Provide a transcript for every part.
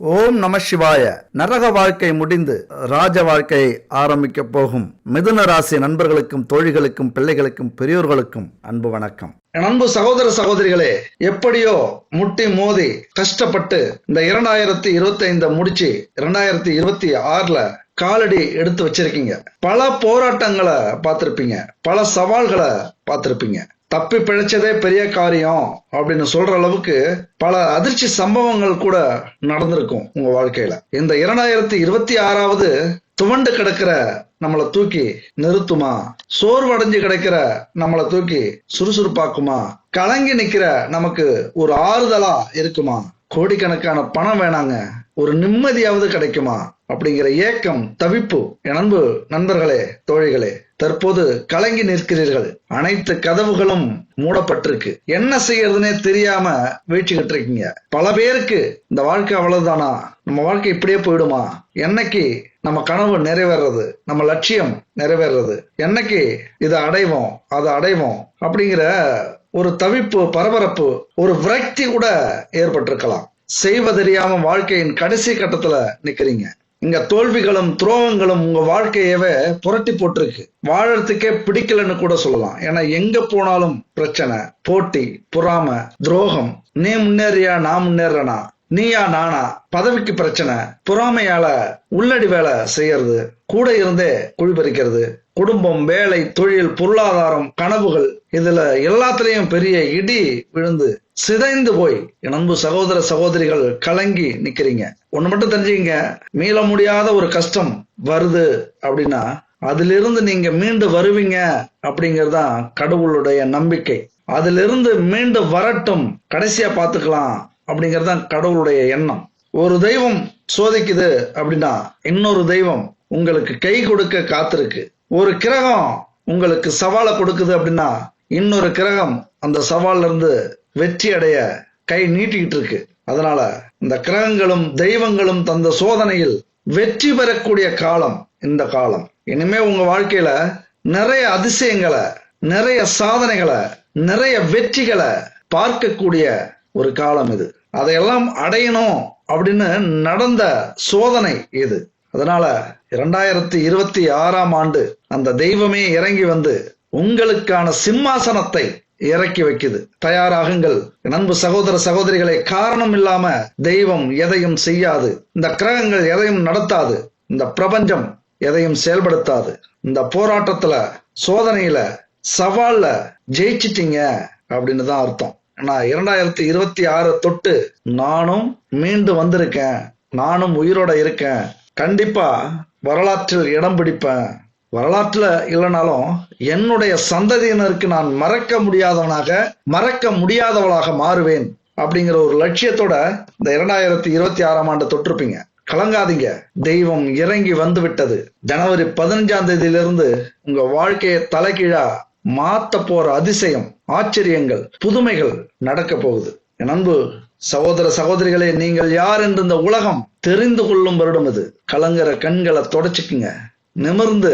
ஓம் நம சிவாய. நரக வாழ்க்கை முடிந்து ராஜ வாழ்க்கையை ஆரம்பிக்க போகும் மிதுன ராசி நண்பர்களுக்கும் தோழிகளுக்கும் பிள்ளைகளுக்கும் பெரியோர்களுக்கும் அன்பு வணக்கம். என் அன்பு சகோதர சகோதரிகளே, எப்படியோ முட்டி மோதி கஷ்டப்பட்டு இந்த 2025 முடிச்சு 2026ல காலடி எடுத்து வச்சிருக்கீங்க. பல போராட்டங்களை பார்த்திருப்பீங்க, பல சவால்களை பார்த்திருப்பீங்க. தப்பி பிழைச்சதே பெரிய காரியம் அப்படின்னு சொல்ற அளவுக்கு பல அதிர்ச்சி சம்பவங்கள் கூட நடந்திருக்கும் உங்க வாழ்க்கையில. இந்த 2026வது துவண்டு கிடக்கிற நம்மளை தூக்கி நிறுத்துமா? சோர்வடைஞ்சு கிடக்கிற நம்மளை தூக்கி சுறுசுறுப்பாக்குமா? கலங்கி நிக்கிற நமக்கு ஒரு ஆறுதலா இருக்குமா? கோடிக்கணக்கான பணம் வேணாங்க, ஒரு நிம்மதியாவது கிடைக்குமா அப்படிங்கிற ஏக்கம், தவிப்பு என் அன்பு நண்பர்களே, தோழிகளே, தற்போது கலங்கி நிற்கிறீர்கள். அனைத்து கதவுகளும் மூடப்பட்டிருக்கு. என்ன செய்யறதுன்னே தெரியாம வீழ்ச்சிக்கிட்டு இருக்கீங்க. பல பேருக்கு இந்த வாழ்க்கை அவ்வளவுதானா, நம்ம வாழ்க்கை இப்படியே போயிடுமா, என்னைக்கு நம்ம கனவு நிறைவேறது, நம்ம லட்சியம் நிறைவேறது, என்னைக்கு இதை அடைவோம் அதை அடைவோம் அப்படிங்கிற ஒரு தவிப்பு, பரபரப்பு, ஒரு விரக்தி கூட ஏற்பட்டிருக்கலாம். செய்வதறியாம வாழ்க்கையின் கடைசி கட்டத்துல நிக்கிறீங்க. இங்க தோல்விகளும் துரோகங்களும் உங்க வாழ்க்கையவே புரட்டி போட்டிருக்கு. வாழறதுக்கே பிடிக்கலன்னு கூட சொல்லலாம். ஏன்னா எங்க போனாலும் பிரச்சனை, போட்டி, பொறாமை, துரோகம். நீ முன்னேறியா நான் முன்னேறனா, நீயா நானா, பதவிக்கு பிரச்சனை, பொறாமையால உள்ளடி வேலை செய்யறது, கூட இருந்தே குழிபறிக்கிறது, குடும்பம், வேலை, தொழில், பொருளாதாரம், கனவுகள், இதுல எல்லாத்துலயும் பெரிய இடி விழுந்து சிதைந்து போய் என் அன்பு சகோதர சகோதரிகள் கலங்கி நிக்கிறீங்க. ஒண்ணு மட்டும் தெரிஞ்சுங்க, மீள முடியாத ஒரு கஷ்டம் வருது அப்படின்னா அதிலிருந்து நீங்க மீண்டு வருவீங்க அப்படிங்கறதுதான் கடவுளுடைய நம்பிக்கை. அதிலிருந்து மீண்டு வரட்டும், கடைசியா பாத்துக்கலாம் அப்படிங்கறதுதான் கடவுளுடைய எண்ணம். ஒரு தெய்வம் சோதிக்குது அப்படின்னா இன்னொரு தெய்வம் உங்களுக்கு கை கொடுக்க காத்திருக்கு. ஒரு கிரகம் உங்களுக்கு சவாலை கொடுக்குது அப்படின்னா இன்னொரு கிரகம் அந்த சவால்ல இருந்து வெற்றி அடைய கை நீட்டிக்கிட்டு இருக்கு. அதனால இந்த கிரகங்களும் தெய்வங்களும் தந்த சோதனையில் வெற்றி பெறக்கூடிய காலம் இந்த காலம். இனிமே உங்க வாழ்க்கையில நிறைய அதிசயங்களை, நிறைய சாதனைகளை, நிறைய வெற்றிகளை பார்க்கக்கூடிய ஒரு காலம் இது. அதையெல்லாம் அடையணும் அப்படின்னு நடந்த சோதனை இது. அதனால 2026ஆம் ஆண்டு அந்த தெய்வமே இறங்கி வந்து உங்களுக்கான சிம்மாசனத்தை இறக்கி வைக்குது. தயாராகுங்கள் அன்பு சகோதர சகோதரிகளை. காரணம் இல்லாம தெய்வம் எதையும் செய்யாது, இந்த கிரகங்கள் எதையும் நடத்தாது, இந்த பிரபஞ்சம் எதையும் செயல்படுத்தாது. இந்த போராட்டத்துல, சோதனையில, சவால்ல ஜெயிச்சிட்டீங்க அப்படின்னு தான் அர்த்தம். நான் 2026 தொட்டு நானும் மீண்டு வந்திருக்கேன், நானும் உயிரோட இருக்கேன், கண்டிப்பா வரலாற்றில் இடம் பிடிப்பேன், வரலாற்றுல இல்லைனாலும் என்னுடைய சந்ததியினருக்கு நான் மறக்க முடியாதவளாக மாறுவேன் அப்படிங்கிற ஒரு லட்சியத்தோட இந்த 2026ஆம் ஆண்டு தொட்டிருப்பீங்க. கலங்காதீங்க, தெய்வம் இறங்கி வந்து விட்டது. ஜனவரி 15ஆம் தேதியிலிருந்து உங்க வாழ்க்கையை தலைகீழா மாத்த போற அதிசயம், ஆச்சரியங்கள், புதுமைகள் நடக்க போகுது. என் அன்பு சகோதர சகோதரிகளே, நீங்கள் யார் என்று இந்த உலகம் தெரிந்து கொள்ளும் வருடம் இது. கலங்குற கண்களை தொடச்சுக்குங்க, நிமிர்ந்து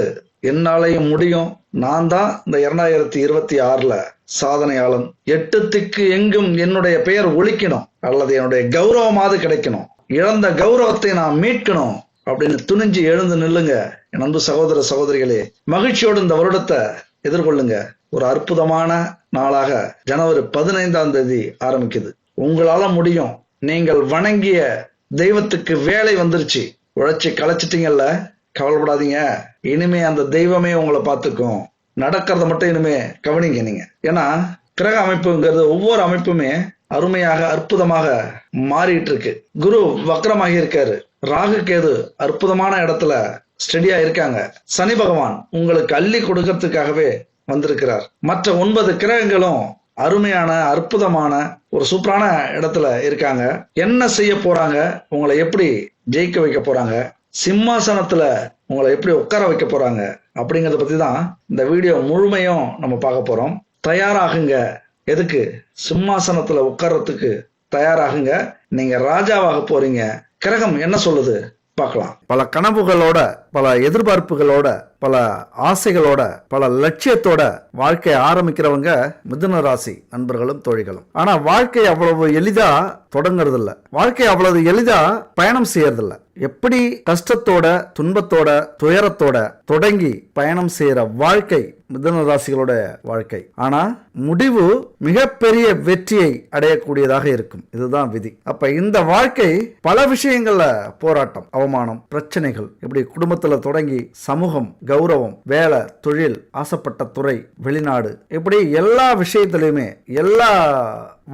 என்னாலையும் முடியும், நான் தான் இந்த 2026ல சாதனையாளன், 8 திக்கு எங்கும் என்னுடைய பெயர் ஒலிக்கணும், அல்லது என்னுடைய கௌரவமாவது கிடைக்கணும், இழந்த கௌரவத்தை நான் மீட்கணும் அப்படின்னு துணிஞ்சு எழுந்து நில்லுங்க. என் அன்பு சகோதர சகோதரிகளே, மகிழ்ச்சியோடு இந்த வருடத்தை எதிர்கொள்ளுங்க. ஒரு அற்புதமான நாளாக ஜனவரி 15ஆம் தேதி ஆரம்பிக்குது. உங்களால முடியும். நீங்கள் வணங்கிய தெய்வத்துக்கு வேலை வந்துருச்சு. உழைச்சி களைச்சிட்டீங்கல்ல, கவலைப்படாதீங்க. இனிமே அந்த தெய்வமே உங்களை பார்த்துக்கும். நடக்கிறத மட்டும் இனிமே கவனிங்க நீங்க. ஏன்னா கிரக அமைப்புங்கிறது ஒவ்வொரு அமைப்புமே அருமையாக, அற்புதமாக மாறிட்டு இருக்கு. குரு வக்ரமாகி இருக்காரு, ராகு கேது அற்புதமான இடத்துல ஸ்டெடியா இருக்காங்க, சனி பகவான் உங்களுக்கு அள்ளி கொடுக்கறதுக்காகவே வந்திருக்கிறார். மற்ற 9 கிரகங்களும் அருமையான, அற்புதமான ஒரு சூப்பரான இடத்துல இருக்காங்க. என்ன செய்ய போறாங்க, உங்களை எப்படி ஜெயிக்க வைக்க போறாங்க, சிம்மாசனத்துல உங்களை எப்படி உட்கார வைக்க போறாங்க அப்படிங்கறத பத்தி தான் இந்த வீடியோ முழுமையும் நம்ம பார்க்க போறோம். தயாராகுங்க. எதுக்கு? சிம்மாசனத்துல உட்கார்றதுக்கு தயாராகுங்க. நீங்க ராஜாவாக போறீங்க. கிரகம் என்ன சொல்லுது பார்க்கலாம். பல கனவுகளோட, பல எதிர்பார்ப்புகளோட, பல ஆசைகளோட, பல லட்சியத்தோட வாழ்க்கையை ஆரம்பிக்கிறவங்க மிதுன ராசி நண்பர்களும் தோழிகளும். ஆனா வாழ்க்கை அவ்வளவு எளிதா தொடங்குறது இல்ல, வாழ்க்கை அவ்வளவு எளிதா பயணம் செய்யறது இல்ல. எப்படி கஷ்டத்தோட, துன்பத்தோட, துயரத்தோட தொடங்கி பயணம் செய்யற வாழ்க்கை மிதுன ராசிகளோட வாழ்க்கை. ஆனா முடிவு மிகப்பெரிய வெற்றியை அடையக்கூடியதாக இருக்கும். இதுதான் விதி. அப்ப இந்த வாழ்க்கை பல விஷயங்கள்ல போராட்டம், அவமானம், பிரச்சனைகள், இப்படி குடும்பத்துல தொடங்கி சமூகம், கௌரவம், வேலை, தொழில், ஆசைப்பட்ட துறை, வெளிநாடு, இப்படி எல்லா விஷயத்திலுமே, எல்லா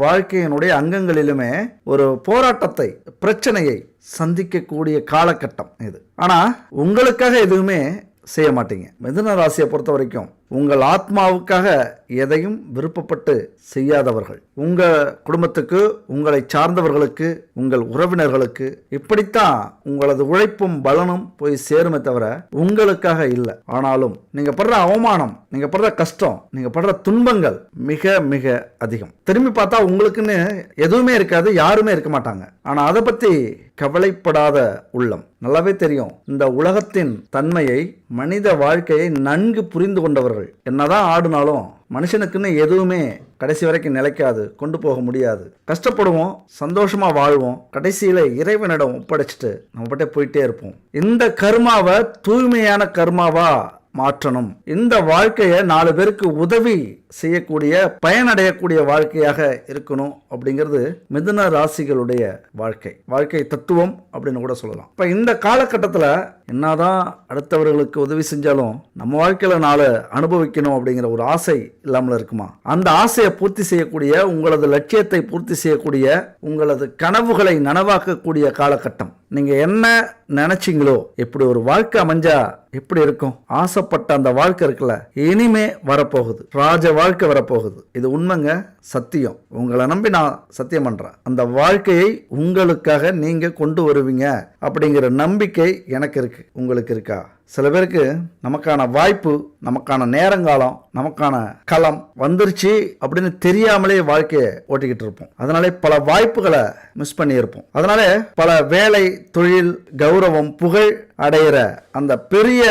வாழ்க்கையினுடைய அங்கங்களிலுமே ஒரு போராட்டத்தை, பிரச்சனையை சந்திக்கக்கூடிய காலகட்டம் இது. ஆனா உங்களுக்காக எதுவுமே செய்ய மாட்டீங்க. மிதுன ராசியை பொறுத்த வரைக்கும் உங்கள் ஆத்மாவுக்காக எதையும் விருப்பப்பட்டு செய்யாதவர்கள். உங்க குடும்பத்துக்கு, உங்களை சார்ந்தவர்களுக்கு, உங்கள் உறவினர்களுக்கு இப்படித்தான் உங்களது உழைப்பும் பலனும் போய் சேருமே தவிர உங்களுக்காக இல்லை. ஆனாலும் நீங்க படுற அவமானம், நீங்க படுற கஷ்டம், நீங்க படுற துன்பங்கள் மிக மிக அதிகம். திரும்பி பார்த்தா உங்களுக்குன்னு எதுவுமே இருக்காது, யாருமே இருக்க மாட்டாங்க. ஆனா அதை பத்தி கவலைப்படாத உள்ளம். நல்லாவே தெரியும் இந்த உலகத்தின் தன்மையை, மனித வாழ்க்கையை நன்கு புரிந்து கொண்டவர்கள். என்னதான் ஆடுனாலும் மனுஷனுக்குன்னு எதுவுமே கடைசி வரைக்கும் நிலைக்காது, கொண்டு போக முடியாது. கஷ்டப்படுவோம், சந்தோஷமா வாழ்வோம், கடைசியில இறைவனிடம் ஒப்படைச்சிட்டு நம்ம பட்டே போயிட்டே இருப்போம். இந்த கர்மாவை தூய்மையான கர்மாவா மாற்றணும். இந்த வாழ்க்கையை 4 பேருக்கு உதவி செய்யக்கூடிய, பயனடையக்கூடிய வாழ்க்கையாக இருக்கணும் அப்படிங்கிறது மிதுன ராசிகளுடைய வாழ்க்கை தத்துவம் அப்படின்னு கூட சொல்லலாம். இப்ப இந்த காலகட்டத்தில் என்னதான் அடுத்தவர்களுக்கு உதவி செஞ்சாலும் நம்ம வாழ்க்கையில 4 அனுபவிக்கணும் அப்படிங்கிற ஒரு ஆசை இல்லாமல் இருக்குமா? அந்த ஆசையை பூர்த்தி செய்யக்கூடிய, உங்களது லட்சியத்தை பூர்த்தி செய்யக்கூடிய, உங்களது கனவுகளை நனவாக்கக்கூடிய காலகட்டம். நீங்க என்ன நினைச்சீங்களோ, எப்படி ஒரு வாழ்க்கை அமைஞ்சா எப்படி இருக்கும், ஆசைப்பட்ட அந்த வாழ்க்கை இருக்குல்ல, இனிமே வரப்போகுது. ராஜ வாழ்க்கை வரப்போகுது. இது உண்மைங்க, சத்தியம். உங்களை நம்பி நான் சத்தியம் பண்றேன். அந்த வாழ்க்கையை உங்களுக்காக நீங்க கொண்டு வருவீங்க அப்படிங்கிற நம்பிக்கை எனக்கு இருக்கு. உங்களுக்கு இருக்கா? சில பேருக்கு நமக்கான வாய்ப்பு, நமக்கான நேரங்காலம், நமக்கான களம் வந்துருச்சு அப்படின்னு தெரியாமலே வாழ்க்கையை ஓட்டிக்கிட்டு இருப்போம். அதனாலே பல வாய்ப்புகளை மிஸ் பண்ணி இருப்போம். அதனால பல வேலை, தொழில், கௌரவம், புகழ் அடையிற அந்த பெரிய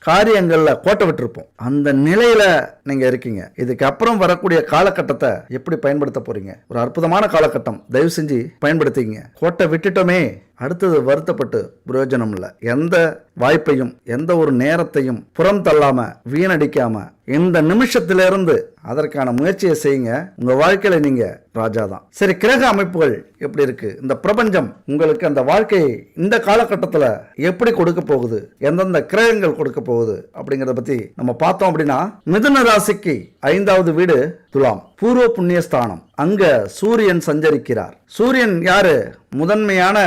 காரியங்கள்ல கோட்டை விட்டுருப்போம். அந்த நிலையில நீங்க இருக்கீங்க. இதுக்கு அப்புறம் வரக்கூடிய காலகட்டத்தை எப்படி பயன்படுத்த போறீங்க? ஒரு அற்புதமான காலகட்டம், தயவு செஞ்சு பயன்படுத்திங்க. கோட்டை விட்டுட்டோமே, அடுத்தது வருத்தப்பட்டு பிரயோஜனம் இல்லை. எந்த வாய்ப்பையும், எந்த ஒரு நேரத்தையும் புறம் தள்ளாம, வீணடிக்காம இந்த நிமிஷத்திலிருந்து அதற்கான முயற்சியை செய்யுங்க. உங்க வாழ்க்கையில நீங்க ராஜா தான். சரி, கிரக அமைப்புகள் எப்படி இருக்கு? இந்த பிரபஞ்சம் உங்களுக்கு அந்த வாழ்க்கையை இந்த காலகட்டத்தில் எப்படி கொடுக்க போகுது, எந்தெந்த கிரகங்கள் கொடுக்க போகுது அப்படிங்கறத பத்தி நம்ம பார்த்தோம். அப்படின்னா மிதுன ராசிக்கு 5வது வீடு துலாம், பூர்வ புண்ணியஸ்தானம். அங்க சூரியன் சஞ்சரிக்கிறார். சூரியன் யாரு? முதன்மையான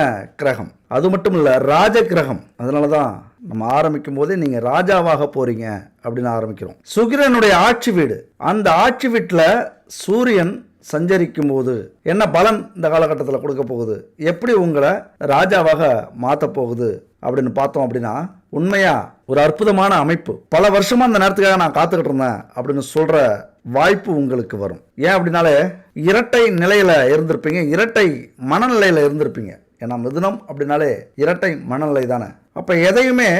கிரகம். அது மட்டும் இல்ல, ராஜ கிரகம். அதனாலதான் நம்ம ஆரம்பிக்கும் போதே நீங்க ராஜாவாக போறீங்க அப்படின்னு ஆரம்பிக்கிறோம். சுக்கிரனுடைய ஆட்சி வீடு. அந்த ஆட்சி வீட்டுல சூரியன் சஞ்சரிக்கும் போது என்ன பலன் இந்த காலகட்டத்தில் கொடுக்க போகுது, எப்படி உங்களை ராஜாவாக மாற்ற போகுது அப்படின்னு பார்த்தோம். அப்படின்னா உண்மையா ஒரு அற்புதமான அமைப்பு. பல வருஷமா அந்த நேரத்துக்காக நான் காத்துக்கிட்டு இருந்தேன் அப்படின்னு சொல்ற வாய்ப்பு உங்களுக்கு வரும். ஏன் அப்படின்னாலே இரட்டை நிலையில இருந்திருப்பீங்க, இரட்டை மனநிலையில இருந்திருப்பீங்க. ஏன்னா மிதுனம் அப்படின்னாலே இரட்டை மனநிலை தானே. அப்ப எதையுமே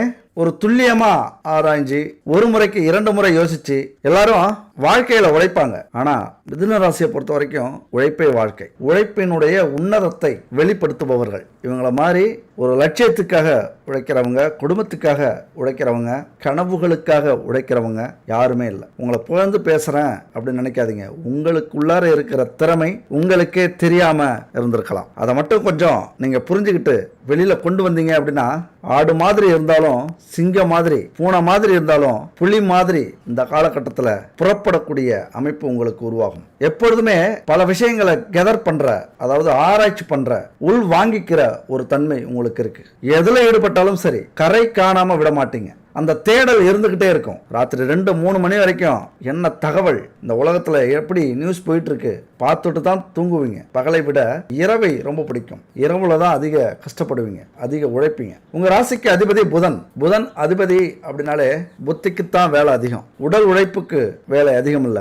ஒரு துல்லியமா ஆராய்ஞ்சு, ஒரு முறைக்கு 2 முறை யோசிச்சு எல்லாரும் வாழ்க்கையில உழைப்பாங்க. ஆனா மிதுன ராசியை பொறுத்த வரைக்கும் உழைப்பே வாழ்க்கை. உழைப்பினுடைய உன்னதத்தை வெளிப்படுத்துபவர்கள் இவங்கள மாதிரி ஒரு லட்சியத்துக்காக உழைக்கிறவங்க, குடும்பத்துக்காக உழைக்கிறவங்க, கனவுகளுக்காக உழைக்கிறவங்க யாருமே இல்லை. உங்களை புகழ்ந்து பேசுறேன் அப்படின்னு நினைக்காதீங்க. உங்களுக்குள்ளார இருக்கிற திறமை உங்களுக்கே தெரியாம இருந்திருக்கலாம். அதை மட்டும் கொஞ்சம் நீங்க புரிஞ்சுக்கிட்டு வெளியில கொண்டு வந்தீங்க அப்படின்னா, ஆடு மாதிரி இருந்தாலும், சிங்கம் மாதிரி, பூனை மாதிரி இருந்தாலும், புலி மாதிரி இந்த காலகட்டத்தில் புறப்படக்கூடிய அமைப்பு உங்களுக்கு உருவாகும். எப்பொழுதுமே பல விஷயங்களை கெதர் பண்ற, அதாவது ஆராய்ச்சி பண்ற, உள் வாங்கிக்கிற ஒரு தன்மை உங்களுக்கு இருக்கு. எதுல ஈடுபட்டாலும் சரி, கரை காணாம விட மாட்டீங்க. அந்த தேடல் இருந்துகிட்டே இருக்கும். ராத்திரி 2-3 மணி வரைக்கும் என்ன தகவல், இந்த உலகத்துல எப்படி நியூஸ் போயிட்டு இருக்கு பார்த்துட்டு தான் தூங்குவீங்க. பகலை விட இரவை ரொம்ப பிடிக்கும். இரவுல தான் அதிக கஷ்டப்படுவீங்க, அதிக உழைப்பீங்க. உங்க ராசிக்கு அதிபதி புதன். புதன் அதிபதி அப்படின்னாலே புத்திக்குத்தான் வேலை அதிகம். உடல் உழைப்புக்கு வேலை அதிகம் இல்ல,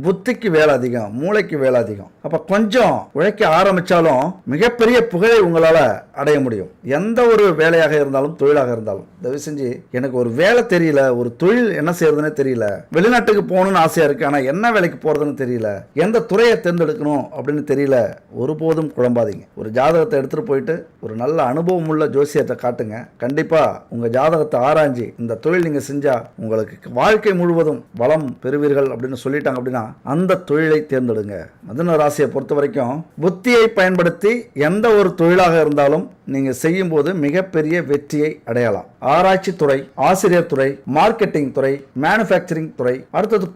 புத்திக்கு வேலை அதிகம், மூளைக்கு வேலை அதிகம். அப்ப கொஞ்சம் உழைக்க ஆரம்பிச்சாலும் மிகப்பெரிய புகழை உங்களால அடைய முடியும். எந்த ஒரு வேலையாக இருந்தாலும் தொழிலாக இருந்தாலும். தயவு செஞ்சு எனக்கு ஒரு வேலை தெரியல, ஒரு தொழில் என்ன செய்யறதுன்னு தெரியல, வெளிநாட்டுக்கு போகணும்னு ஆசையா இருக்கு, ஆனா என்ன வேலைக்கு போறதுன்னு தெரியல, எந்த துறையை தேர்ந்தெடுக்கணும் அப்படின்னு தெரியல, ஒருபோதும் குழம்பாதீங்க. ஒரு ஜாதகத்தை எடுத்துட்டு போயிட்டு ஒரு நல்ல அனுபவம் உள்ள ஜோசியத்தை காட்டுங்க. கண்டிப்பா உங்க ஜாதகத்தை ஆராய்ச்சி இந்த தொழில் நீங்க செஞ்சா உங்களுக்கு வாழ்க்கை முழுவதும் வளம் பெறுவீர்கள் அப்படின்னு சொல்லிட்டாங்க அப்படின்னா அந்த தொழிலை தேர்ந்தெடுங்க. மிதுன ராசியை பொறுத்த வரைக்கும் புத்தியை பயன்படுத்தி எந்த ஒரு தொழிலாக இருந்தாலும் நீங்க செய்யும் போது மிகப்பெரிய வெற்றியை அடையலாம். ஆராய்ச்சி துறை, ஆசிரியர் துறை, மார்க்கெட்டிங் துறை, மேனுஃபேக்சரிங் துறை, அடுத்தது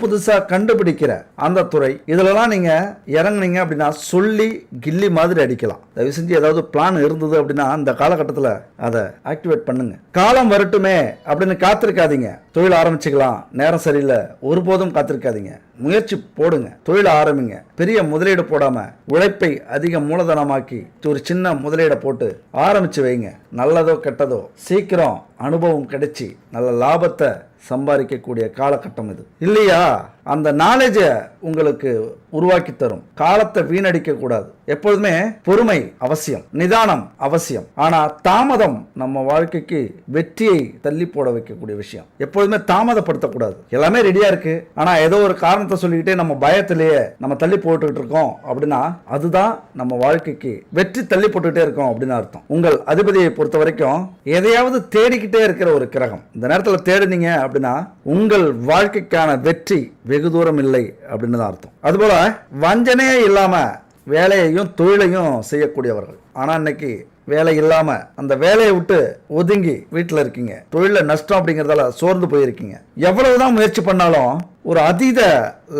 புதுசா கண்டுபிடிக்கிற அந்த துறை, இதுலலாம் நீங்க இறங்குனீங்க அப்படின்னா சொல்லி கில்லி மாதிரி அடிக்கலாம். தயவு செஞ்சு ஏதாவது பிளான் இருந்தது அப்படின்னா அந்த காலகட்டத்தில் அதை ஆக்டிவேட் பண்ணுங்க. காலம் வரட்டுமே அப்படின்னு காத்திருக்காதீங்க. தொழில் ஆரம்பிச்சுக்கலாம், நேரம் சரியில்லை, ஒருபோதும் காத்திருக்காதீங்க. முயற்சி போடுங்க, தொழில் ஆரம்பிங்க. பெரிய முதலீடு போடாம உழைப்பை அதிக மூலதனமாக்கி ஒரு சின்ன முதலீடை போட்டு ஆரம்பிச்சு வைங்க. நல்லதோ கெட்டதோ சீக்கிரம் அனுபவம் கிடைச்சி நல்ல லாபத்தை சம்பாதிக்கக்கூடிய காலகட்டம் இது இல்லையா? அந்த நாலேஜை உங்களுக்கு உருவாக்கி தரும். காலத்தை வீணடிக்க கூடாது. எப்போதுமே பொறுமை அவசியம், நிதானம் அவசியம். ஆனா தாமதம் நம்ம வாழ்க்கைக்கு வெற்றியை தள்ளி போட வைக்கக்கூடிய விஷயம். எப்போதுமே தாமதப்படுத்தக்கூடாது. எல்லாமே ரெடியா இருக்கு, ஆனா ஏதோ ஒரு காரணத்தை சொல்லிக்கிட்டே நம்ம பயத்திலேயே நம்ம தள்ளி போட்டுக்கிட்டு இருக்கோம் அப்படின்னா அதுதான் நம்ம வாழ்க்கைக்கு வெற்றி தள்ளி போட்டுக்கிட்டே இருக்கோம் அப்படின்னு அர்த்தம். உங்கள் அதிபதியை பொறுத்த வரைக்கும் எதையாவது தேடிக்கிட்டே இருக்கிற ஒரு கிரகம். இந்த நேரத்தில் தேடினீங்க அப்படின்னா உங்கள் வாழ்க்கைக்கான வெற்றி வெகு தூரம் இல்லை அப்படின்னு தான் அர்த்தம். அதுபோல வஞ்சனையே இல்லாம வேலையையும் தொழிலையும் செய்யக்கூடியவர்கள். ஆனா இன்னைக்கு வேலை இல்லாம அந்த வேலையை விட்டு ஒதுங்கி வீட்டில் இருக்கீங்க. தொழில நஷ்டம் அப்படிங்கிறதால சோர்ந்து போயிருக்கீங்க. எவ்வளவுதான் முயற்சி பண்ணாலும் ஒரு அதீத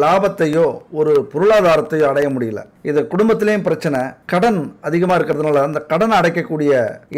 லாபத்தையோ ஒரு பொருளாதாரத்தையோ அடைய முடியல. இது குடும்பத்திலையும் பிரச்சனை. கடன் அதிகமாக இருக்கிறதுனால அந்த கடனை அடைக்கக்கூடிய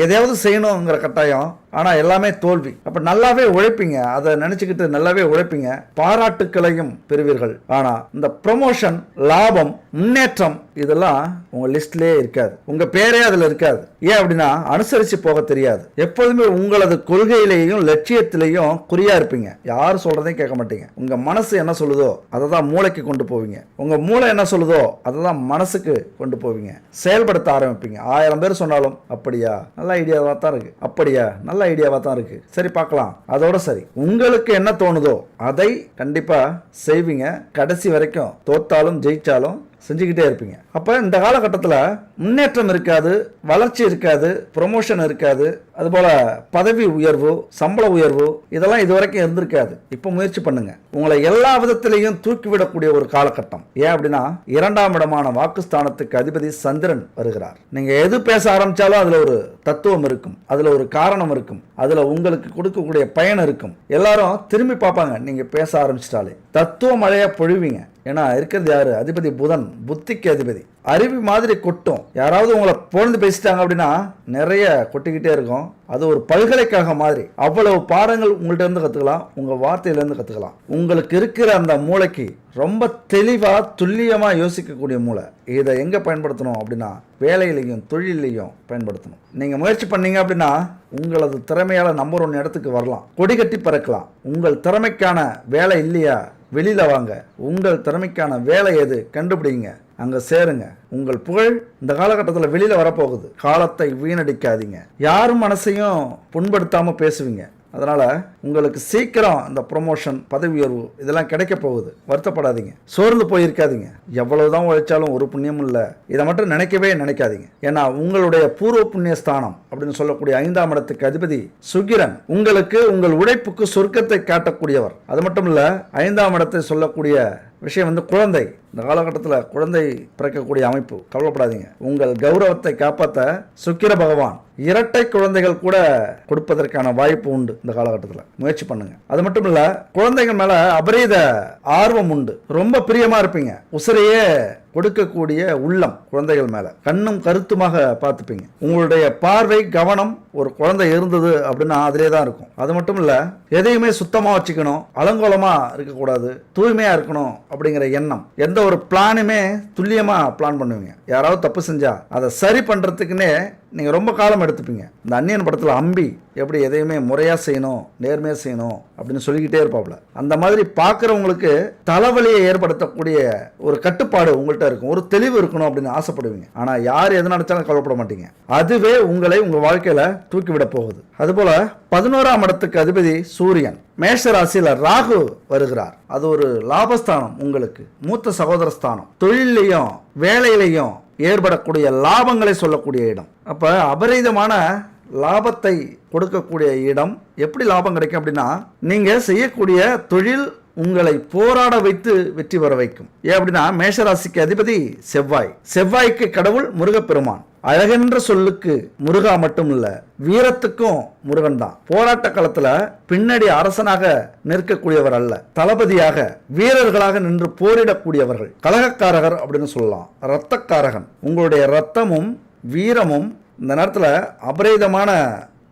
எதையாவது செய்யணுங்கிற கட்டாயம். ஆனால் எல்லாமே தோல்வி. அப்போ நல்லாவே உழைப்பீங்க, அதை நினச்சிக்கிட்டு நல்லாவே உழைப்பீங்க, பாராட்டுக்களையும் பெறுவீர்கள். ஆனால் இந்த ப்ரமோஷன், லாபம், முன்னேற்றம் இதெல்லாம் உங்கள் லிஸ்ட்லேயே இருக்காது. உங்கள் பேரே அதில் இருக்காது. ஏன் அப்படின்னா அனுசரித்து போக தெரியாது. எப்போதுமே உங்களது கொள்கையிலேயும் லட்சியத்திலையும் குறியா இருப்பீங்க. யார் சொல்றதையும் கேட்க மாட்டீங்க. உங்க மனசு என்ன சொல்லுதோ அதை தான் மூளைக்கு கொண்டு போவீங்க. உங்க மூளை என்ன சொல்லுதோ அதை தான் மனசுக்கு கொண்டு போவீங்க. செயல்படுத்த ஆரம்பிப்பீங்க. 1000 பேர் சொன்னாலும் அப்படியா, நல்ல ஐடியாவா தான் இருக்கு, அப்படியா, நல்ல ஐடியாவா தான் இருக்கு, சரி பார்க்கலாம், அதோட சரி. உங்களுக்கு என்ன தோணுதோ அதை கண்டிப்பா செய்வீங்க. கடைசி வரைக்கும் தோத்தாலும் ஜெயிச்சாலும் செஞ்சுக்கிட்டே இருப்பீங்க. அப்போ இந்த காலகட்டத்தில் முன்னேற்றம் இருக்காது, வளர்ச்சி இருக்காது, ப்ரொமோஷன் இருக்காது, அதுபோல் பதவி உயர்வு, சம்பள உயர்வு இதெல்லாம் இதுவரைக்கும் இருந்திருக்காது. இப்போ முயற்சி பண்ணுங்க. உங்களை எல்லா விதத்திலையும் தூக்கிவிடக்கூடிய ஒரு காலகட்டம். ஏன் அப்படின்னா 2ஆம் இடமான வாக்குஸ்தானத்துக்கு அதிபதி சந்திரன் வருகிறார். நீங்கள் எது பேச ஆரம்பித்தாலும் அதில் ஒரு தத்துவம் இருக்கும், அதில் ஒரு காரணம் இருக்கும், அதில் உங்களுக்கு கொடுக்கக்கூடிய பயன் இருக்கும். எல்லாரும் திரும்பி பார்ப்பாங்க நீங்கள் பேச ஆரம்பிச்சிட்டாலே. தத்துவ மழையா பொழிவீங்க. ஏன்னா இருக்கிறது யாரு? அதிபதி புதன், புத்திக்கு அதிபதி. அருவி மாதிரி கொட்டும். யாராவது உங்களை புகழ்ந்து பேசிட்டாங்க அப்படின்னா நிறைய கொட்டிக்கிட்டே இருக்கும். அது ஒரு பல்கலைக்கழகம் மாதிரி. அவ்வளவு பாடங்கள் உங்கள்கிட்ட இருந்து கற்றுக்கலாம், உங்கள் வார்த்தையிலேருந்து கற்றுக்கலாம். உங்களுக்கு இருக்கிற அந்த மூளைக்கு ரொம்ப தெளிவாக துல்லியமாக யோசிக்கக்கூடிய மூளை. இதை எங்கே பயன்படுத்தணும் அப்படின்னா வேலையிலையும் தொழிலையும் பயன்படுத்தணும். நீங்கள் முயற்சி பண்ணீங்க அப்படின்னா உங்களது திறமையால் நம்பர் 1 இடத்துக்கு வரலாம், கொடி கட்டி பறக்கலாம். உங்கள் திறமைக்கான வேலை இல்லையா, வெளியில வாங்க. உங்கள் திறமைக்கான வேலை எது கண்டுபிடிங்க, அங்க சேருங்க. உங்கள் புகழ் இந்த காலகட்டத்தில் வெளியில வரப்போகுது. காலத்தை வீணடிக்காதீங்க. யாரும் மனசையும் புண்படுத்தாம பேசுவீங்க. அதனால உங்களுக்கு சீக்கிரம் இந்த ப்ரொமோஷன், பதவி உயர்வு இதெல்லாம் கிடைக்க போகுது. வருத்தப்படாதீங்க, சோர்ந்து போயிருக்காதீங்க. எவ்வளவுதான் உழைச்சாலும் ஒரு புண்ணியமும் இல்லை, இதை மட்டும் நினைக்கவே நினைக்காதீங்க. ஏன்னா உங்களுடைய பூர்வ புண்ணிய ஸ்தானம் அப்படின்னு சொல்லக்கூடிய 5ஆம் இடத்துக்கு அதிபதி சுக்கிரன் உங்களுக்கு உங்கள் உழைப்புக்கு சொர்க்கத்தை காட்டக்கூடியவர். அது மட்டும் இல்ல 5ஆம் இடத்தை சொல்லக்கூடிய விஷயம் குழந்தை. இந்த காலகட்டத்தில் குழந்தை பிறக்கக்கூடிய அமைப்பு. கவலைப்படாதீங்க. உங்கள் கௌரவத்தை காப்பாற்ற சுக்கிர பகவான் இரட்டை குழந்தைகள் கூட கொடுப்பதற்கான வாய்ப்பு உண்டு. இந்த காலகட்டத்தில் முயற்சி பண்ணுங்க. அது மட்டும் இல்ல குழந்தைகள் மேல அபரீத ஆர்வம் உண்டு. ரொம்ப பிரியமா இருப்பீங்க. உசிரையே கொடுக்கக்கூடிய உள்ளம் குழந்தைகள் மேல கண்ணும் கருத்துமாக பார்த்துப்பீங்க. உங்களுடைய பார்வை கவனம் ஒரு குழந்தை இருந்தது அப்படின்னா அதிலே தான் இருக்கும். அது மட்டும் இல்ல, எதையுமே சுத்தமா வச்சுக்கணும், அலங்கோலமா இருக்கக்கூடாது, தூய்மையா இருக்கணும் அப்படிங்கிற எண்ணம். எந்த ஒரு பிளானுமே துல்லியமா பிளான் பண்ணுவீங்க. யாராவது தப்பு செஞ்சா அதை சரி பண்றதுக்குன்னே நீங்க ரொம்ப காலம் எடுத்துப்பீங்க. இந்த அந்நியன் படத்துல அம்பி எப்படி எதையுமே முறையா செய்யணும், நேர்மையா செய்யணும் அப்படின்னு சொல்லிக்கிட்டே இருப்பாப்ல. அந்த மாதிரி பார்க்குறவங்களுக்கு தலைவலியை ஏற்படுத்தக்கூடிய ஒரு கட்டுப்பாடு உங்கள்கிட்ட இருக்கும், ஒரு தெளிவு இருக்கணும் அப்படின்னு ஆசைப்படுவீங்க. ஆனா யார் எது நினைச்சாலும் கவலைப்பட மாட்டீங்க. அதுவே உங்களை உங்க வாழ்க்கையில தூக்கிவிட போகுது. அதுபோல 11ஆம் இடத்துக்கு அதிபதி சூரியன், மேஷ ராசியில ராகு வருகிறார். அது ஒரு லாபஸ்தானம், உங்களுக்கு மூத்த சகோதர ஸ்தானம், தொழிலையும் வேலையிலையும் ஏற்படக்கூடிய லாபங்களை சொல்லக்கூடிய இடம். அப்ப அபரிதமான லாபத்தை கொடுக்கக்கூடிய இடம். எப்படி லாபம் கிடைக்கும் அப்படின்னா, நீங்க செய்யக்கூடிய தொழில் உங்களை போராட வைத்து வெற்றி பெற வைக்கும். ஏன் அப்படின்னா, மேஷராசிக்கு அதிபதி செவ்வாய், செவ்வாய்க்கு கடவுள் முருகப்பெருமான். அழகென்ற சொல்லுக்கு முருகா மட்டும் இல்ல, வீரத்துக்கும் முருகன் தான். போராட்ட காலத்துல பின்னாடி அரசனாக நிற்கக்கூடியவர் அல்ல, தளபதியாக வீரர்களாக நின்று போரிடக்கூடியவர்கள். கலகக்காரகர் அப்படின்னு சொல்லலாம், இரத்தக்காரகன். உங்களுடைய இரத்தமும் வீரமும் இந்த நேரத்தில் அபரிதமான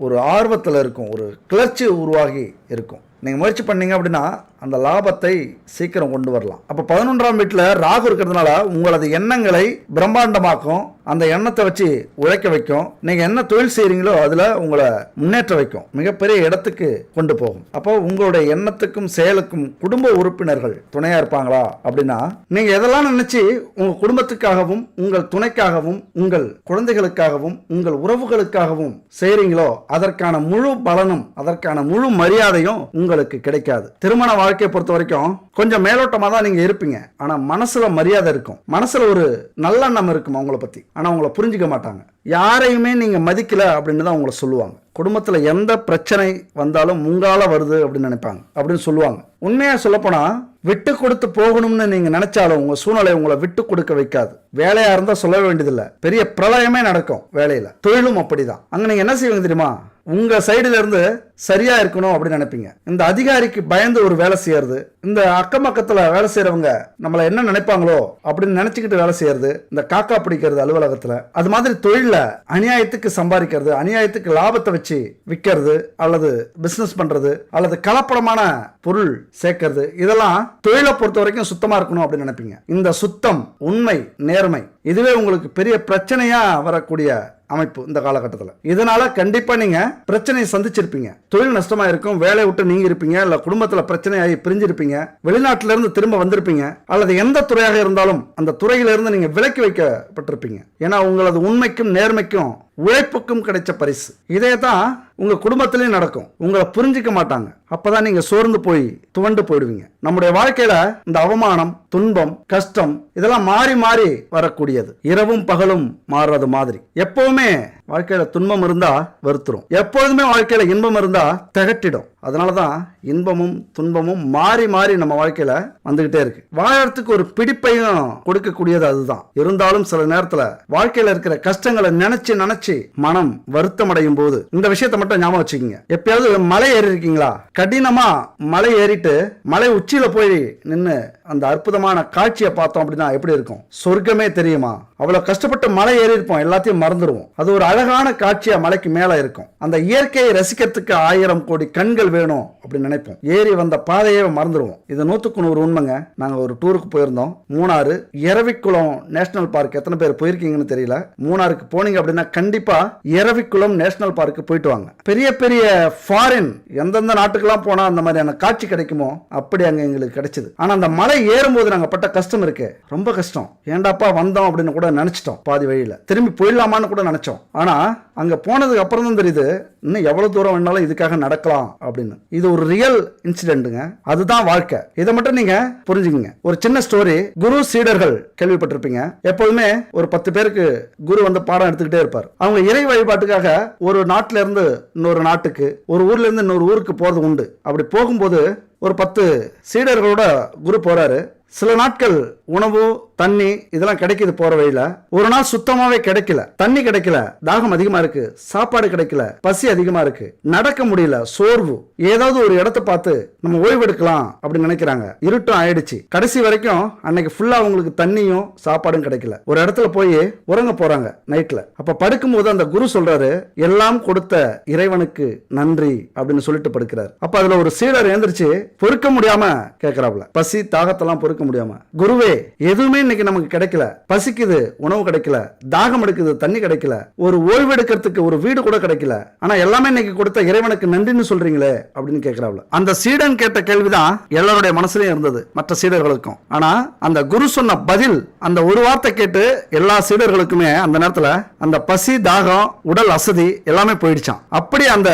ஒரு ஆர்வத்தில் இருக்கும், ஒரு கிளர்ச்சி உருவாகி இருக்கும். நீங்கள் முயற்சி பண்ணீங்க அப்படின்னா அந்த லாபத்தை சீக்கிரம் கொண்டு வரலாம். அப்போ 11ஆம் வீட்டில் ராகு இருக்கிறதுனால உங்களது எண்ணங்களை பிரம்மாண்டமாக்கும், அந்த எண்ணத்தை வச்சு உழைக்க வைக்கும். நீங்கள் என்ன தொழில் செய்கிறீங்களோ அதில் உங்களை முன்னேற்ற வைக்கும், மிகப்பெரிய இடத்துக்கு கொண்டு போகும். அப்போ உங்களுடைய எண்ணத்துக்கும் செயலுக்கும் குடும்ப உறுப்பினர்கள் துணையாக இருப்பாங்களா அப்படின்னா, நீங்கள் எதெல்லாம் நினச்சி உங்கள் குடும்பத்துக்காகவும் உங்கள் துணைக்காகவும் உங்கள் குழந்தைகளுக்காகவும் உங்கள் உறவுகளுக்காகவும் செய்கிறீங்களோ அதற்கான முழு பலனும் அதற்கான முழு மரியாதையும் உங்களுக்கு கிடைக்காது. திருமண வாழ்க்கையை பொறுத்த வரைக்கும் கொஞ்சம் மேலோட்டமா தான் நீங்க இருப்பீங்க. ஆனா மனசுல மரியாதை இருக்கும், மனசுல ஒரு நல்லெண்ணம் இருக்கும் அவங்கள பத்தி. ஆனா அவங்கள புரிஞ்சுக்க மாட்டாங்க. யாரையுமே நீங்க மதிக்கல அப்படின்னு தான் அவங்கள சொல்லுவாங்க. குடும்பத்துல எந்த பிரச்சனை வந்தாலும் உங்களால வருது அப்படின்னு நினைப்பாங்க, அப்படின்னு சொல்லுவாங்க. உண்மையா சொல்லப்போனா விட்டு கொடுத்து போகணும்னு நீங்க நினைச்சாலும் உங்க சூழ்நிலை உங்களை விட்டு கொடுக்க வைக்காது. வேலையா இருந்தா சொல்ல வேண்டியதில்லை, பெரிய பிரளயமே நடக்கும் வேலையில. தொழிலும் அப்படிதான். அங்க நீங்க என்ன செய்வீங்க தெரியுமா, உங்க சைடுல இருந்து சரியா இருக்கணும் அப்படின்னு நினைப்பீங்க. இந்த அதிகாரிக்கு பயந்து ஒரு வேலை செய்யறது, இந்த அக்கம் பக்கத்துல வேலை செய்யறவங்க நம்மள என்ன நினைப்பாங்களோ அப்படின்னு நினைச்சுக்கிட்டு வேலை செய்யறது, இந்த காக்கா பிடிக்கிறது அலுவலகத்துல, அது மாதிரி தொழில அநியாயத்துக்கு சம்பாதிக்கிறது, அநியாயத்துக்கு லாபத்தை வச்சு விற்கிறது, அல்லது பிசினஸ் பண்றது, அல்லது கலப்படமான பொருள் சேர்க்கிறது, இதெல்லாம் தொழிலை பொறுத்த வரைக்கும் சுத்தமா இருக்கணும் அப்படின்னு நினைப்பீங்க. இந்த சுத்தம், உண்மை, நேர்மை இதுவே உங்களுக்கு பெரிய பிரச்சனையா வரக்கூடிய அமைப்பு இந்த காலகட்டத்தில். இதனால கண்டிப்பா நீங்க பிரச்சனையை சந்திச்சிருப்பீங்க. தொழில் நஷ்டமா இருக்கும், வேலையை விட்டு நீங்க இருப்பீங்க, இல்ல குடும்பத்துல பிரச்சனையாகி பிரிஞ்சிருப்பீங்க, வெளிநாட்டில இருந்து திரும்ப வந்திருப்பீங்க, அல்லது எந்த துறையாக இருந்தாலும் அந்த துறையில இருந்து நீங்க விலக்கி வைக்கப்பட்டிருப்பீங்க. ஏன்னா உங்களது உண்மைக்கும் நேர்மைக்கும் உழைப்புக்கும் கிடைச்ச பரிசு. இதே தான் உங்க குடும்பத்திலையும் நடக்கும். உங்களை புரிஞ்சிக்க மாட்டாங்க. அப்பதான் நீங்க சோர்ந்து போய் துவண்டு போயிடுவீங்க. நம்முடைய வாழ்க்கையில இந்த அவமானம், துன்பம், கஷ்டம் இதெல்லாம் மாறி மாறி வரக்கூடியது. இரவும் பகலும் மாறுறது மாதிரி. எப்பவுமே வாழ்க்கையில துன்பம் இருந்தா வருத்துரும், எப்போதுமே வாழ்க்கையில இன்பம் இருந்தா திகட்டிடும். அதனாலதான் இன்பமும் துன்பமும் மாறி மாறி நம்ம வாழ்க்கையில வந்துகிட்டே இருக்கு. வாழறதுக்கு ஒரு பிடிப்பையும் கொடுக்கக்கூடியது அதுதான். இருந்தாலும் சில நேரத்துல வாழ்க்கையில இருக்கிற கஷ்டங்களை நினைச்சு நினைச்சு மனம் வருத்தம் அடையும் போது இந்த விஷயத்தை மட்டும் ஞாபகம் வச்சுக்கோங்க. எப்பயாவது மலை ஏறி இருக்கீங்களா? கடினமா மலை ஏறிட்டு மலை உச்சியில போய் நின்று அந்த அற்புதமான காட்சியை பார்த்தோம் அப்படின்னா எப்படி இருக்கும்? சொர்க்கமே தெரியுமா? அவ்வளவு கஷ்டப்பட்டு மலை ஏறி இருப்போம், எல்லாத்தையும் மறந்துடுவோம். அது ஒரு அழகான காட்சியா மலைக்கு மேல இருக்கும். அந்த இயற்கையை ரசிக்கிறதுக்கு 1000 கோடி கண்கள் வேணும் அப்படின்னு நினைப்போம். ஏறி வந்த பாதையே மறந்துடுவோம். இது 100க்கு 100 உண்மைங்க. நாங்க ஒரு டூருக்கு போயிருந்தோம், மூணாறு இரவிக்குளம் நேஷனல் பார்க். எத்தனை பேர் போயிருக்கீங்கன்னு தெரியல. மூணாருக்கு போனீங்க அப்படின்னா கண்டிப்பா இரவிக்குளம் நேஷனல் பார்க்கு போயிட்டு வாங்க. பெரிய பெரிய ஃபாரின் எந்தெந்த நாட்டுக்கெல்லாம் போனா அந்த மாதிரியான காட்சி கிடைக்குமோ அப்படி அங்க எங்களுக்கு கிடைச்சது. ஆனா அந்த மலை ஏறும்போது நாங்க பட்ட கஷ்டம் இருக்கு, ரொம்ப கஷ்டம். ஏண்டாப்பா வந்தோம் அப்படின்னு கூட நினைச்சிட்டோம். பாதி வழியில திரும்பி போயிடலாமான்னு கூட நினைச்சோம். ஆனா அங்க போனதுக்கு அப்புறம் தான் தெரியுது இன்னும் எவ்வளவு தூரம் வேணாலும் இதுக்காக நடக்கலாம் அப்படின்னு. இது ஒரு ரியல் இன்சிடென்ட்ங்க. அதுதான் வாழ்க்கை. இதை மட்டும் நீங்க புரிஞ்சுக்கங்க. ஒரு சின்ன ஸ்டோரி. குரு சீடர்கள் கேள்விப்பட்டிருப்பீங்க. எப்போதுமே ஒரு 10 பேருக்கு குரு வந்து பாடம் எடுத்துக்கிட்டே இருப்பார். அவங்க இறை வழிபாட்டுக்காக ஒரு நாட்டில இருந்து இன்னொரு நாட்டுக்கு, ஒரு ஊர்ல இருந்து இன்னொரு ஊருக்கு போறது உண்டு. அப்படி போகும்போது ஒரு 10 சீடர்களோட குரு போறாரு. சில நாட்கள் உணவு தண்ணி இதெல்லாம் கிடைக்குது போற வழியில. ஒரு நாள் சுத்தமாவே கிடைக்கல, தண்ணி கிடைக்கல, தாகம் அதிகமா இருக்கு, சாப்பாடு கிடைக்கல, பசி அதிகமா இருக்கு, நடக்க முடியல, சோர்வு. ஏதாவது ஒரு இடத்தை பார்த்து நம்ம ஓய்வு எடுக்கலாம் அப்படின்னு நினைக்கிறாங்க. இருட்டும் ஆயிடுச்சு. கடைசி வரைக்கும் அன்னைக்கு ஃபுல்லா அவங்களுக்கு தண்ணியும் சாப்பாடும் கிடைக்கல. ஒரு இடத்துல போய் உறங்க போறாங்க நைட்ல. அப்ப படுக்கும்போது அந்த குரு சொல்றாரு, எல்லாம் கொடுத்த இறைவனுக்கு நன்றி அப்படின்னு சொல்லிட்டு படுக்கிறார். அப்ப அதுல ஒரு சீடர் எழுந்திருச்சு பொறுக்க முடியாம கேட்கிறாப்ல, பசி தாகத்தெல்லாம் பொறுக்க முடியாம, குருவே எதுவுமே இன்னைக்கு நமக்கு கிடைக்கல, பசிக்குது உணவு கிடைக்கல, தாகம் எடுக்குது தண்ணி கிடைக்கல, ஒரு ஓய்வு எடுக்கிறதுக்கு ஒரு வீடு கூட கிடைக்கல, ஆனா எல்லாமே இன்னைக்கு கொடுத்த இறைவனுக்கு நன்றின்னு சொல்றீங்களே அப்படின்னு கேட்கிறாப்ல. அந்த சீடன் கேட்ட கேள்விதான் எல்லாருடைய மனசுலயும் இருந்தது, மற்ற சீடர்களுக்கும். ஆனா அந்த குரு சொன்ன பதில், அந்த ஒரு வார்த்தை கேட்டு எல்லா சீடர்களுக்குமே அந்த நேரத்துல அந்த பசி தாகம் உடல் அசதி எல்லாமே போயிடுச்சான். அப்படி அந்த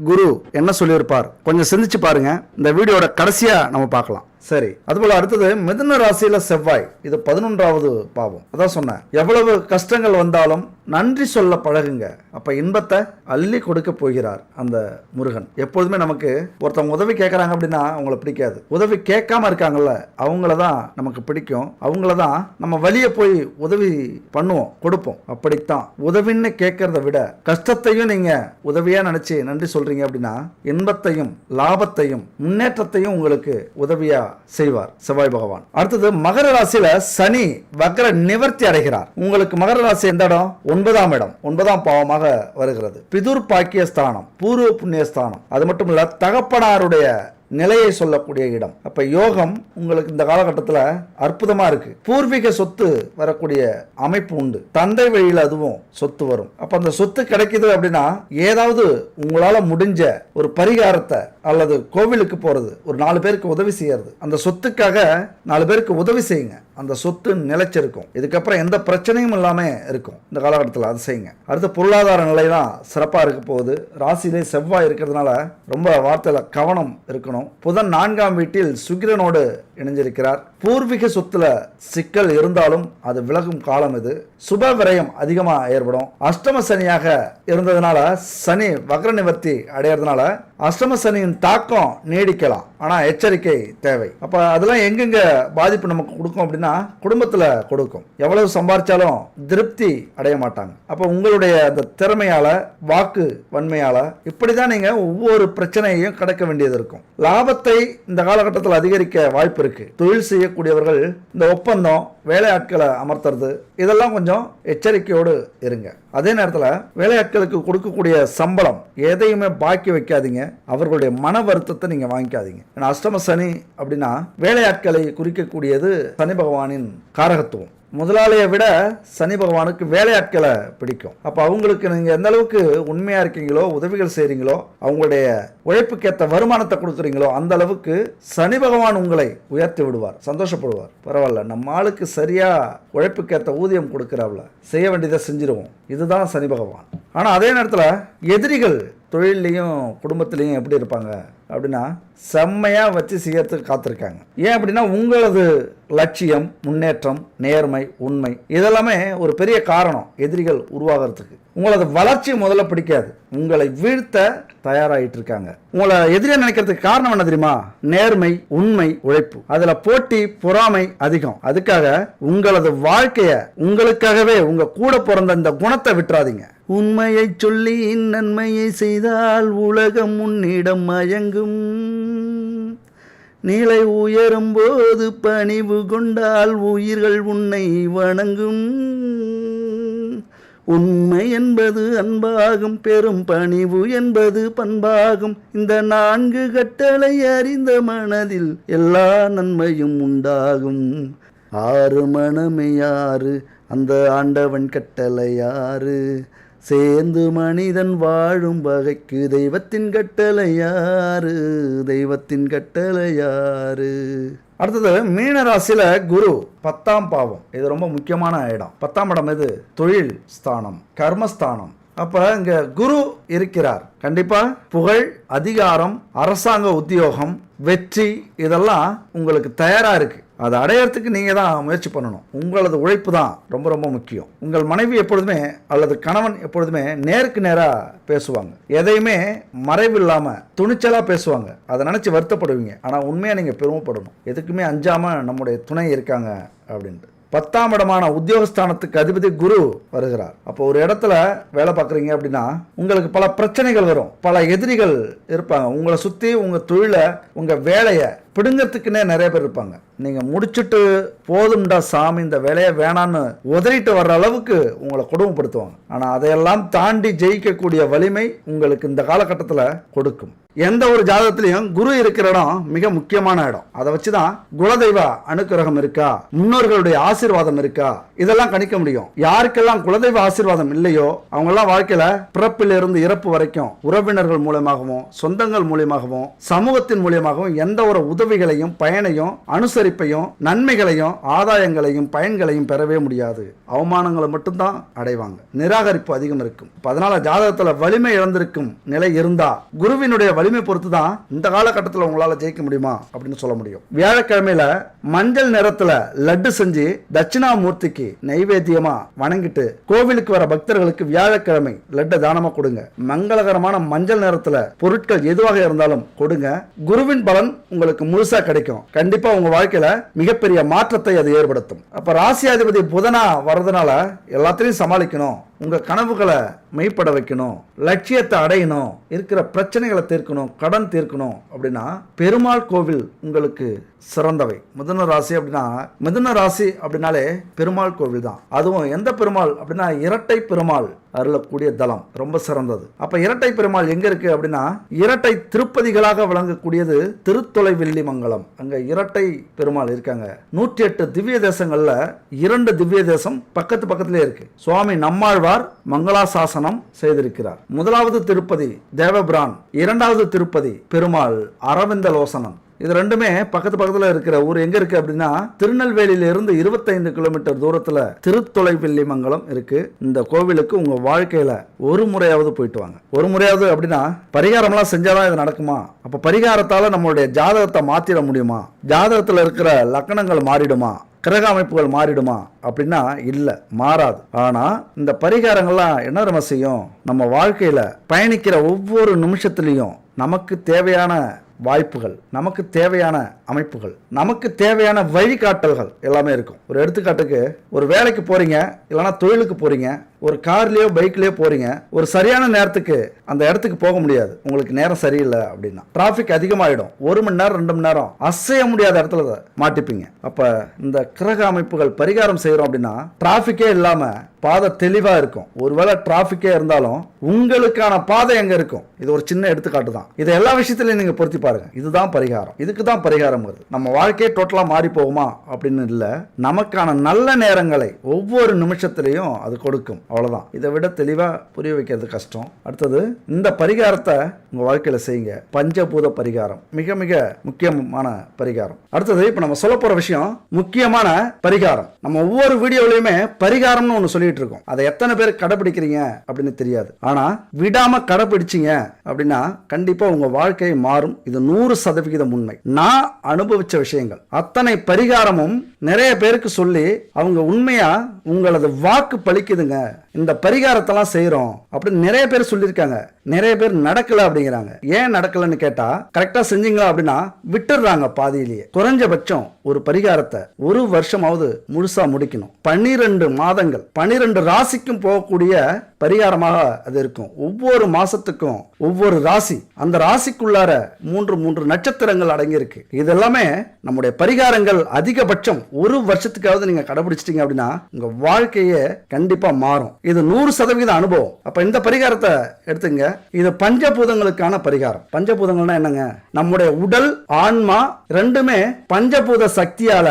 குரு என்ன சொல்லியிருப்பார் கொஞ்சம் சிந்திச்சு பாருங்க. இந்த வீடியோட கடைசியா நம்ம பார்க்கலாம். சரி, அதுபோல அடுத்தது மிதுன ராசியில செவ்வாய், இது 11வது பாவம். அதான் சொன்னேன், எவ்வளவு கஷ்டங்கள் வந்தாலும் நன்றி சொல்ல பழகுங்க, அப்ப இன்பத்தை அள்ளி கொடுக்க போகிறார் அந்த முருகன். எப்பொழுதுமே நமக்கு ஒருத்தவங்க உதவி கேட்கறாங்க அப்படின்னா அவங்கள பிடிக்காது, உதவி கேட்காம இருக்காங்கல்ல அவங்களதான் நமக்கு பிடிக்கும், அவங்களதான் நம்ம வழிய போய் உதவி பண்ணுவோம், கொடுப்போம். அப்படித்தான் உதவின்னு கேட்கறத விட கஷ்டத்தையும் நீங்க உதவியா நினைச்சு நன்றி சொல்றீங்க அப்படின்னா இன்பத்தையும் லாபத்தையும் முன்னேற்றத்தையும் உங்களுக்கு உதவியா செய்வார் செவ்வாய் பகவான். அடுத்தது மகர ராசியில சனி வக்ர நிவர்த்தி அடைகிறார். உங்களுக்கு மகர ராசி எந்த இடம்? 9ஆம் இடம், 9ஆம் பாவமாக வருகிறது. பிதுர் பாக்கிய ஸ்தானம், பூர்வ புண்ணிய ஸ்தானம். அது மட்டும் இல்ல தகப்பனாருடைய நிலையை சொல்லக்கூடிய இடம். அப்ப யோகம் உங்களுக்கு இந்த காலகட்டத்தில் அற்புதமா இருக்கு. பூர்வீக சொத்து வரக்கூடிய அமைப்பு உண்டு, தந்தை வழியில் அதுவும் சொத்து வரும். அப்ப அந்த சொத்து கிடைக்குது அப்படின்னா ஏதாவது உங்களால முடிஞ்ச ஒரு பரிகாரத்தை அல்லது கோவிலுக்கு போறது, ஒரு 4 பேருக்கு உதவி செய்யறது, அந்த சொத்துக்காக 4 பேருக்கு உதவி செய்யுங்க, அந்த சொத்து நிலைச்சிருக்கும். இதுக்கப்புறம் எந்த பிரச்சனையும் இல்லாம இருக்கும் இந்த காலகட்டத்தில், அது செய்யுங்க. அடுத்த பொருளாதார நிலை தான் சிறப்பா இருக்க போகுது. ராசியிலே செவ்வாய் இருக்கிறதுனால ரொம்ப வார்த்தையில கவனம் இருக்கணும். புதன் 4ஆம் வீட்டில் சுக்கிரனோடு இணைஞ்சிருக்கிறார். பூர்வீக சொத்துல சிக்கல் இருந்தாலும் அது விலகும் காலம் இது. சுப விரயம் அதிகமா ஏற்படும். அஷ்டம சனியாக இருந்ததுனால சனி வக்ர நிவர்த்தி அடையறதுனால அஷ்டம சனியின் தாக்கம் நீடிக்கலாம், ஆனா எச்சரிக்கை தேவை. அப்ப அதெல்லாம் எங்கெங்க பாதிப்பு நமக்கு கொடுக்கும் அப்படின்னா குடும்பத்துல கொடுக்கும். எவ்வளவு சம்பாதிச்சாலும் திருப்தி அடைய மாட்டாங்க. அப்ப உங்களுடைய அந்த திறமையால வாக்கு வன்மையால இப்படிதான் நீங்க ஒவ்வொரு பிரச்சனையையும் கடக்க வேண்டியது இருக்கும். லாபத்தை இந்த காலகட்டத்தில் அதிகரிக்க வாய்ப்பு இருக்கு. தொழில் செய்யக்கூடியவர்கள் இந்த ஒப்பந்தம், வேலையாட்களை அமர்த்துறது இதெல்லாம் கொஞ்சம் எச்சரிக்கையோடு இருங்க. அதே நேரத்தில் வேலையாட்களுக்கு கொடுக்கக்கூடிய சம்பளம் எதையுமே பாக்கி வைக்காதீங்க, அவர்களுடைய மன வருத்தத்தை நீங்க வாங்கிக்காதீங்க. ஏன்னா அஷ்டம சனி அப்படின்னா வேலையாட்களை குறிக்கக்கூடியது சனி பகவானின் காரகத்துவம். முதலாளியை விட சனி பகவானுக்கு வேலையாட்களை பிடிக்கும். அப்ப அவங்களுக்கு நீங்க எந்த அளவுக்கு உண்மையா இருக்கீங்களோ, உதவிகள் செய்றீங்களோ, அவங்களுடைய உழைப்புக்கேற்ற வருமானத்தை கொடுக்குறீங்களோ அந்த அளவுக்கு சனி பகவான் உங்களை உயர்த்தி விடுவார், சந்தோஷப்படுவார். பரவாயில்ல, நம்ம ஆளுக்கு சரியா உழைப்புக்கேற்ற ஊதியம் கொடுக்கிறாப்ல, செய்ய வேண்டியதை செஞ்சிருவோம், இதுதான் சனி பகவான். ஆனா அதே நேரத்தில் எதிரிகள் தொழிலையும் குடும்பத்திலையும் எப்படி இருப்பாங்க அப்படின்னா செம்மையா வச்சு செய்யறதுக்கு காத்திருக்காங்க. ஏன் அப்படின்னா உங்களது லட்சியம், முன்னேற்றம், நேர்மை, உண்மை இதெல்லாமே ஒரு பெரிய காரணம் எதிரிகள் உருவாகிறதுக்கு. உங்களது வளர்ச்சி முதல்ல பிடிக்காது, உங்களை வீழ்த்த தயாராகிட்டு இருக்காங்க. உங்களை எதிரியா நினைக்கிறதுக்கு காரணம் என்ன தெரியுமா? நேர்மை, உண்மை, உழைப்பு. அதுல போட்டி, பொறாமை அதிகம். அதுக்காக உங்களது வாழ்க்கைய உங்களுக்காகவே உங்க கூட பிறந்த இந்த குணத்தை விட்டுறாதீங்க. உண்மையை சொல்லி நன்மையை செய்தால் உலகம் உன்னிடம் மயங்கும், நிலை உயரும் போது பணிவு கொண்டால் உயிர்கள் உன்னை வணங்கும். உண்மை என்பது அன்பாகும், பெரும் பணிவு என்பது பண்பாகும். இந்த 4 கட்டளை அறிந்த மனதில் எல்லா நன்மையும் உண்டாகும். 6 மனமே யாரு, அந்த ஆண்டவன் கட்டளை யாரு, சேர்ந்து மனிதன் வாழும் வகைக்கு தெய்வத்தின் கட்டளை யாரு, தெய்வத்தின் கட்டளை யாரு. அடுத்தது மீன ராசியில குரு 10ஆம் பாவம், இது ரொம்ப முக்கியமான இடம். 10ஆம் இடம் இது தொழில் ஸ்தானம், கர்மஸ்தானம். அப்ப இங்க குரு இருக்கிறார். கண்டிப்பா புகழ், அதிகாரம், அரசாங்க உத்தியோகம், வெற்றி இதெல்லாம் உங்களுக்கு தயாரா இருக்கு. அதை அடையறதுக்கு நீங்க தான் முயற்சி பண்ணணும். உங்களது உழைப்பு தான் ரொம்ப ரொம்ப முக்கியம். உங்கள் மனைவி எப்பொழுதுமே அல்லது கணவன் எப்பொழுதுமே நேருக்கு நேரா பேசுவாங்க, எதையுமே மறைவில்லாம துணிச்சலா பேசுவாங்க. அதை நினைச்சு வருத்தப்படுவீங்க. ஆனா உண்மையா நீங்க பெருமைப்படணும், எதுக்குமே அஞ்சாம நம்முடைய துணை இருக்காங்க அப்படின்ட்டு. 10ஆம் இடமான உத்தியோகஸ்தானத்துக்கு அதிபதி குரு வருகிறார். அப்போ ஒரு இடத்துல வேலை பார்க்குறீங்க அப்படின்னா உங்களுக்கு பல பிரச்சனைகள் வரும், பல எதிரிகள் இருப்பாங்க. உங்களை சுற்றி உங்கள் தொழிலை, உங்கள் வேலையை பிடுங்கிறதுக்குன்னே நிறைய பேர் இருப்பாங்க. நீங்கள் முடிச்சுட்டு போதும்டா சாமி இந்த வேலையை வேணான்னு உதறிட்டு வர்ற அளவுக்கு உங்களை கொடுமைப்படுத்துவாங்க. ஆனால் அதையெல்லாம் தாண்டி ஜெயிக்கக்கூடிய வலிமை உங்களுக்கு இந்த காலகட்டத்தில் கொடுக்கும். எந்த ஒரு ஜாதகத்திலையும் குரு இருக்கிற இடம் மிக முக்கியமான இடம். அதை வச்சுதான் குலதெய்வ அனுக்கிரகம் இருக்கா, முன்னோர்களுடைய ஆசீர்வாதம் இருக்கா, இதெல்லாம் கணிக்க முடியும். யாருக்கெல்லாம் குலதெய்வ ஆசீர்வாதம் இல்லையோ அவங்கெல்லாம் வாழ்க்கையில பிறப்பிலிருந்து இறப்பு வரைக்கும் உறவினர்கள் மூலமாகவும் சொந்தங்கள் மூலமாகவும் சமூகத்தின் மூலமாகவும் எந்த ஒரு உதவிகளையும் பயனையும் அனுசரிப்பையும் நன்மைகளையும் ஆதாயங்களையும் பயன்களையும் பெறவே முடியாது. அவமானங்களை மட்டும்தான் அடைவாங்க. நிராகரிப்பு அதிகம் இருக்கும். அதனால ஜாதகத்துல வலிமை இழந்திருக்கும் நிலை இருந்தா குருவினுடைய வலிமை பொறுத்து தான் இந்த காலகட்டத்தில் உங்களால ஜெயிக்க முடியுமா அப்படின்னு சொல்ல முடியும். வியாழக்கிழமையில மஞ்சள் நிறத்துல லட்டு செஞ்சு தட்சிணாமூர்த்திக்கு நைவேத்தியமா வணங்கிட்டு கோவிலுக்கு வர பக்தர்களுக்கு வியாழக்கிழமை லட்டு தானமா கொடுங்க. மங்களகரமான மஞ்சள் நிறத்துல பொருட்கள் எதுவாக இருந்தாலும் கொடுங்க. குருவின் பலன் உங்களுக்கு முழுசா கிடைக்கும். கண்டிப்பா உங்க வாழ்க்கையில மிகப்பெரிய மாற்றத்தை அது ஏற்படுத்தும். அப்ப ராசியாதிபதி புதனா வர்றதுனால எல்லாத்தையும் சமாளிக்கணும், உங்க கனவுகளை மெய்ப்பட வைக்கணும், லட்சியத்தை அடையணும், இருக்கிற பிரச்சனைகளை தீர்க்கணும், கடன் தீர்க்கணும் அப்படின்னா பெருமாள் கோவில் உங்களுக்கு சிறந்தவை. மிதுன ராசி அப்படின்னா, மிதுன ராசி அப்படின்னாலே பெருமாள் கோவில் தான். அதுவும் எந்த பெருமாள் அப்படின்னா இரட்டை பெருமாள் அருளக்கூடிய தலம் ரொம்ப சிறந்தது. அப்ப இரட்டை பெருமாள் எங்க இருக்கு அப்படின்னா இரட்டை திருப்பதிகளாக விளங்கக்கூடியது திருத்தொலைவில்லிமங்கலம். அங்க இரட்டை பெருமாள் இருக்காங்க. 108 திவ்ய தேசங்கள்ல 2 திவ்ய தேசம் பக்கத்து பக்கத்திலே இருக்கு. சுவாமி நம்மாழ்வார் மங்களாசாசனம் செய்திருக்கிறார். முதலாவது திருப்பதி தேவபிரான், 2வது திருப்பதி பெருமாள் அரவிந்தலோசனம். இது ரெண்டுமே பக்கத்து பக்கத்துல இருக்கிற ஊர். எங்க இருக்கு அப்படின்னா திருநெல்வேலியில இருந்து 25 கிலோமீட்டர் தூரத்துல திருத்தொலைவில்லிமங்கலம் இருக்கு. இந்த கோவிலுக்கு உங்க வாழ்க்கையில ஒரு முறையாவது போயிட்டு வாங்க. ஒரு முறையாவது அப்படின்னா பரிகாரம்லாம் செஞ்சாதான் இது நடக்குமா? அப்ப பரிகாரத்தால நம்மளுடைய ஜாதகத்தை மாத்திட முடியுமா? ஜாதகத்துல இருக்கிற லக்கணங்கள் மாறிடுமா? கிரக அமைப்புகள் மாறிடுமா அப்படின்னா இல்ல, மாறாது. ஆனா இந்த பரிகாரங்கள்லாம் என்ன நம்ம செய்யும்? நம்ம வாழ்க்கையில பயணிக்கிற ஒவ்வொரு நிமிஷத்திலையும் நமக்கு தேவையான வாய்ப்புகள், நமக்கு தேவையான அமைப்புகள், நமக்கு தேவையான வழிகாட்டல்கள் எல்லாமே இருக்கும். ஒரு எடுத்துக்காட்டுக்கு ஒரு வேலைக்கு போறீங்க, இல்லைன்னா தொழிலுக்கு போறீங்க, ஒரு கார்லயோ பைக்லயோ போறீங்க, ஒரு சரியான நேரத்துக்கு அந்த இடத்துக்கு போக முடியாது. உங்களுக்கு நேரம் சரியில்லை அப்படின்னா டிராபிக் அதிகமாயிடும். 1 மணி நேரம் 2 மணி நேரம் அசைய முடியாத இடத்துல மாட்டிப்பீங்க. அப்ப இந்த கிரக அமைப்புகள் பரிகாரம் செய்யறோம் அப்படின்னா டிராபிக்கே இல்லாம பாதை தெளிவா இருக்கும். ஒருவேளை டிராபிக்கே இருந்தாலும் உங்களுக்கான பாதை எங்க இருக்கும்? இது ஒரு சின்ன எடுத்துக்காட்டு தான். இது எல்லா விஷயத்திலையும் நீங்க பொருத்தி பாருங்க. இதுதான் பரிகாரம். இதுக்கு தான் பரிகாரம் வருது. நம்ம வாழ்க்கையே டோட்டலா மாறி போகுமா அப்படின்னு இல்ல, நமக்கான நல்ல நேரங்களை ஒவ்வொரு நிமிஷத்திலையும் அது கொடுக்கும். அவ்வளவுதான். இதை விட தெளிவா புரிய வைக்கிறது கஷ்டம். அடுத்தது இந்த பரிகாரத்தை உங்க வாழ்க்கையில செய்யுங்க. பஞ்சபூத பரிகாரம் மிக மிக முக்கியமான பரிகாரம். அடுத்தது இப்ப நம்ம சொல்ல போற விஷயம் முக்கியமான பரிகாரம். நம்ம ஒவ்வொரு வீடியோலயுமே பரிகாரம்னு ஒண்ணு சொல்லிட்டு இருக்கோம். அதை எத்தனை பேர் கடைபிடிக்கிறீங்க அப்படின்னு தெரியாது. ஆனா விடாம கடைபிடிச்சீங்க அப்படின்னா கண்டிப்பா உங்க வாழ்க்கை மாறும். இது 100% உண்மை. நான் அனுபவிச்ச விஷயங்கள் அத்தனை பரிகாரமும் நிறைய பேருக்கு சொல்லி அவங்க உண்மையா உங்களது வாக்கு பலிக்குதுங்க, இந்த பரிகாரத்தெல்லாம் செய்யறோம் அப்படின்னு நிறைய பேர் சொல்லியிருக்காங்க. நிறைய பேர் நடக்கல அப்படிங்கிறாங்க. ஏன் நடக்கலன்னு கேட்டா கரெக்டா செஞ்சீங்களா அப்படின்னா விட்டுடுறாங்க பாதியிலேயே. குறைஞ்சபட்சம் ஒரு பரிகாரத்தை 1 வருஷமாவது முழுசா முடிக்கணும். 12 மாதங்கள் 12 ராசிக்கும் போகக்கூடிய பரிகாரமாக அது இருக்கும். ஒவ்வொரு மாசத்துக்கும் ஒவ்வொரு ராசி, அந்த ராசிக்குள்ளார 3 நட்சத்திரங்கள் அடங்கி இருக்கு. இதெல்லாமே நம்முடைய பரிகாரங்கள் அதிகபட்சம் 1 வருஷத்துக்காவது நீங்க கடைபிடிச்சிட்டீங்க அப்படின்னா உங்க வாழ்க்கையே கண்டிப்பா மாறும். இது 100% அனுபவம். அப்ப இந்த பரிகாரத்தை எடுத்துங்க. இது பஞ்சபூதங்களுக்கான பரிகாரம். பஞ்சபூதங்கள்னா என்னங்க? நம்முடைய உடல் ஆன்மா ரெண்டுமே பஞ்சபூத சக்தியால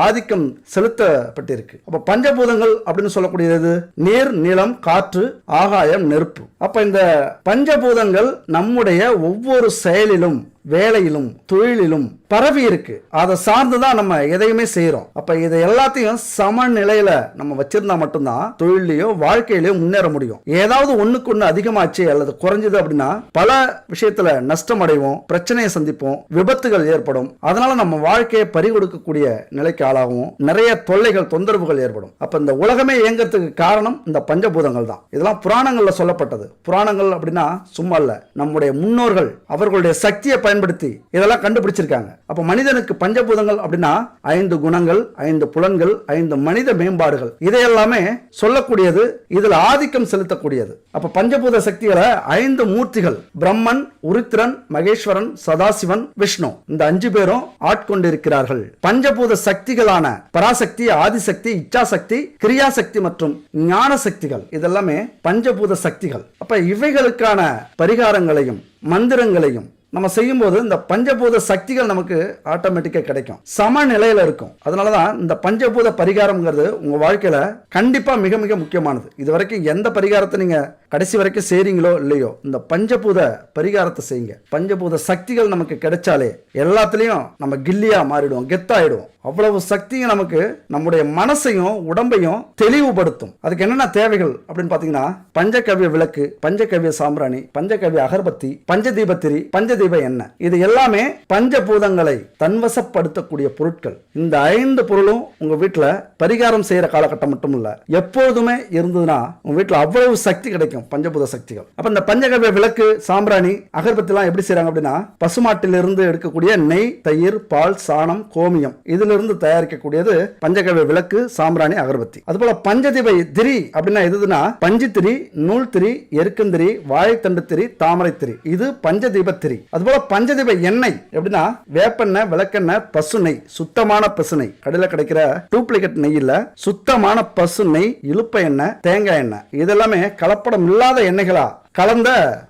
ஆதிக்கம் செலுத்தப்பட்டிருக்கு. அப்ப பஞ்சபூதங்கள் அப்படின்னு சொல்லக்கூடியது நீர், நிலம், காற்று, ஆகாயம், நெருப்பு. அப்ப இந்த பஞ்சபூதங்கள் நம்முடைய ஒவ்வொரு செயலிலும் வேலையிலும் தொழிலிலும் பரவி இருக்கு. அதை சார்ந்துதான் நம்ம எதையுமே செய்யறோம். அப்ப இதை எல்லாத்தையும் சமநிலையில நம்ம வச்சிருந்தா மட்டும்தான் தொழிலையோ வாழ்க்கையிலயோ முன்னேற முடியும். ஏதாவது ஒண்ணுக்கு ஒண்ணு அதிகமாச்சு அல்லது குறைஞ்சது அப்படின்னா பல விஷயத்துல நஷ்டம் அடைவோம், பிரச்சனையை சந்திப்போம், விபத்துகள் ஏற்படும். அதனால நம்ம வாழ்க்கையை பறிகொடுக்கக்கூடிய நிலைக்கு ஆளாகும். நிறைய தொல்லைகள், தொந்தரவுகள் ஏற்படும். அப்ப இந்த உலகமே இயங்கிறதுக்கு காரணம் இந்த பஞ்சபூதங்கள் தான். இதெல்லாம் புராணங்கள்ல சொல்லப்பட்டது. புராணங்கள் அப்படின்னா சும்மா இல்ல, நம்முடைய முன்னோர்கள் அவர்களுடைய சக்தியை பயன்படுத்தி இதெல்லாம் கண்டுபிடிச்சிருக்காங்க. அப்ப மனிதனுக்கு பஞ்சபூதங்கள் அப்படின்னா 5 குணங்கள், 5 புலன்கள், 5 மனித மேம்பாடுகள், இதையெல்லாமே சொல்லக்கூடியது, இதுல ஆதிக்கம் செலுத்தக்கூடியது. அப்ப பஞ்சபூத சக்திகளை 5 மூர்த்திகள், பிரம்மன், உருத்திரன், மகேஸ்வரன், சதாசிவன், விஷ்ணு, இந்த 5 பேரும் ஆட்கொண்டிருக்கிறார்கள். பஞ்சபூத சக்திகளான பராசக்தி, ஆதிசக்தி, இச்சாசக்தி, கிரியாசக்தி மற்றும் ஞான சக்திகள், இதெல்லாமே பஞ்சபூத சக்திகள். அப்ப இவைகளுக்கான பரிகாரங்களையும் மந்திரங்களையும் நம்ம செய்யும் போது இந்த பஞ்சபூத சக்திகள் நமக்கு ஆட்டோமேட்டிக்கா கிடைக்கும், சமநிலையில இருக்கும். அதனாலதான் இந்த பஞ்சபூத பரிகாரம்ங்கிறது உங்க வாழ்க்கையில கண்டிப்பா மிக மிக முக்கியமானது. இது வரைக்கும் எந்த பரிகாரத்தை நீங்க கடைசி வரைக்கும் செய்றீங்களோ இல்லையோ, இந்த பஞ்சபூத பரிகாரத்தை செய்யுங்க. பஞ்சபூத சக்திகள் நமக்கு கிடைச்சாலே எல்லாத்துலயும் நம்ம கில்லியா மாறிடுவோம், கெத்தாயிடுவோம். அவ்வளவு சக்தியும் நமக்கு நம்முடைய மனசையும் உடம்பையும் தெளிவுபடுத்தும். அதுக்கு என்னென்ன தேவைகள் அப்படின்னு பாத்தீங்கன்னா, பஞ்சகவ்ய விளக்கு, பஞ்சகவ்ய சாம்பிராணி, பஞ்சகவ்ய அகர்பத்தி, பஞ்சதீபத்திரி, பஞ்சதீப எண்ணெய், இது எல்லாமே பஞ்சபூதங்களை தன்வசப்படுத்தக்கூடிய பொருட்கள். இந்த 5 பொருளும் உங்க வீட்டுல பரிகாரம் செய்யற காலகட்டம் மட்டும் இல்ல, எப்போதுமே இருந்ததுன்னா உங்க வீட்டுல அவ்வளவு சக்தி கிடைக்கும், பஞ்சபூத சக்திகள். அப்ப இந்த பஞ்சகவ்ய விளக்கு, சாம்பிராணி, அகர்பத்தி எல்லாம் எப்படி செய்யறாங்க அப்படின்னா, பசுமாட்டிலிருந்து எடுக்கக்கூடிய நெய், தயிர், பால், சாணம், கோமியம், இதுல இருந்து தயாரிக்கக்கூடியது பஞ்சகவ்ய விளக்கு, சாம்பிராணி, அகர்பத்தி. அதுபோல பஞ்சதீப திரி அப்படின்னா எதுனா, பஞ்சுத்திரி, நூல் திரி, எருக்கந்திரி, வாழைத்தண்டு திரி, தாமரை திரி, இது பஞ்சதீப திரி. அதுபோல பஞ்சதீப எண்ணெய் எப்படின்னா, வேப்பெண்ணெய், விளக்கெண்ணெய், பசு நெய், சுத்தமான பசு நெய், கடையில் கிடைக்கிற டூப்ளிகேட் நெய் இல்ல, சுத்தமான பசு நெய், இலுப்ப எண்ணெய், தேங்காய் எண்ணெய், இதெல்லாமே கலப்படம் இல்லாத எண்ணெய்களா கலந்த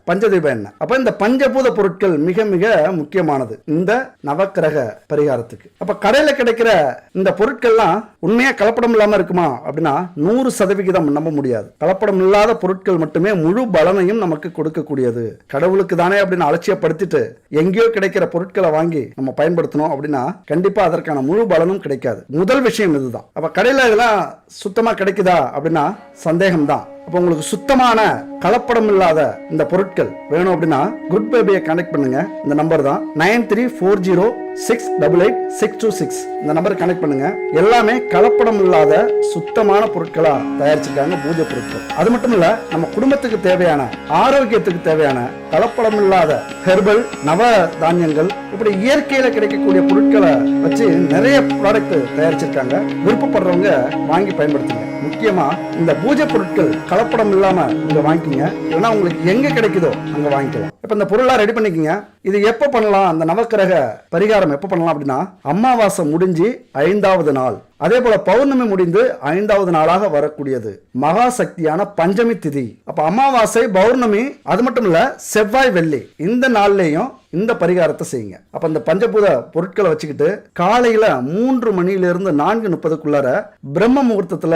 பஞ்சதீப எண்ணெய். அப்ப இந்த பஞ்சபூத பொருட்கள் மிக மிக முக்கியமானது இந்த நவக்கிரக பரிகாரத்துக்கு. அப்ப கடையில கிடைக்கிற இந்த பொருட்கள்லாம் உண்மையா கலப்படம் இல்லாம இருக்குமா அப்படின்னா 100% நம்ப முடியாது. கலப்படம் இல்லாத பொருட்கள் மட்டுமே முழு பலனையும் நமக்கு கொடுக்கக்கூடியது. கடவுளுக்கு தானே அப்படின்னு அலட்சியப்படுத்திட்டு எங்கேயோ கிடைக்கிற பொருட்களை வாங்கி நம்ம பயன்படுத்தணும் அப்படின்னா கண்டிப்பா அதற்கான முழு பலனும் கிடைக்காது. முதல் விஷயம் இதுதான். அப்ப கடையில இதெல்லாம் சுத்தமா கிடைக்குதா அப்படின்னா சந்தேகம் தான். அப்ப உங்களுக்கு சுத்தமான கலப்படம் இல்லாத இந்த பொருட்கள் வேணும் அப்படின்னா குட் பேபியை கனெக்ட் பண்ணுங்க. இந்த நம்பர் தான் 9340688626. இந்த நம்பரை கனெக்ட் பண்ணுங்க. எல்லாமே கலப்படம் இல்லாத சுத்தமான பொருட்களா தயாரிச்சிருக்காங்க, பூஜை பொருட்கள். அது மட்டும் இல்ல, நம்ம குடும்பத்துக்கு தேவையான, ஆரோக்கியத்துக்கு தேவையான கலப்படம் இல்லாத ஹெர்பல், நவ தானியங்கள், இப்படி இயற்கையில கிடைக்கக்கூடிய பொருட்களை வச்சு நிறைய ப்ராடக்ட் தயாரிச்சிருக்காங்க. விருப்பப்படுறவங்க வாங்கி பயன்படுத்துங்க. முக்கியமா இந்த பூஜை பொருட்கள் கலப்படம் இல்லாம இங்க வாங்கிக்கங்க. இல்லைன்னா உங்களுக்கு எங்க கிடைக்குதோ அங்க வாங்கிக்கலாம். இப்ப இந்த பொருளா ரெடி பண்ணிக்கங்க. இது எப்ப பண்ணலாம்? அந்த நவக்கிரக பரிகாரம் எப்ப பண்ணலாம் அப்படின்னா, அமாவாசை முடிஞ்சு 5வது நாள், அதே போல பௌர்ணமி முடிந்து 5வது நாளாக வரக்கூடியது மகா சக்தியான பஞ்சமி திதி. அப்ப அமாவாசை, பௌர்ணமி, அது மட்டும் இல்ல செவ்வாய், வெள்ளி, இந்த நாள்லயும் இந்த பரிகாரத்தை செய்யுங்க. அப்ப இந்த பஞ்சபூத பொருட்களை வச்சுக்கிட்டு காலையில 3 மணியிலிருந்து 4:30க்குள்ளார பிரம்ம முகூர்த்தத்துல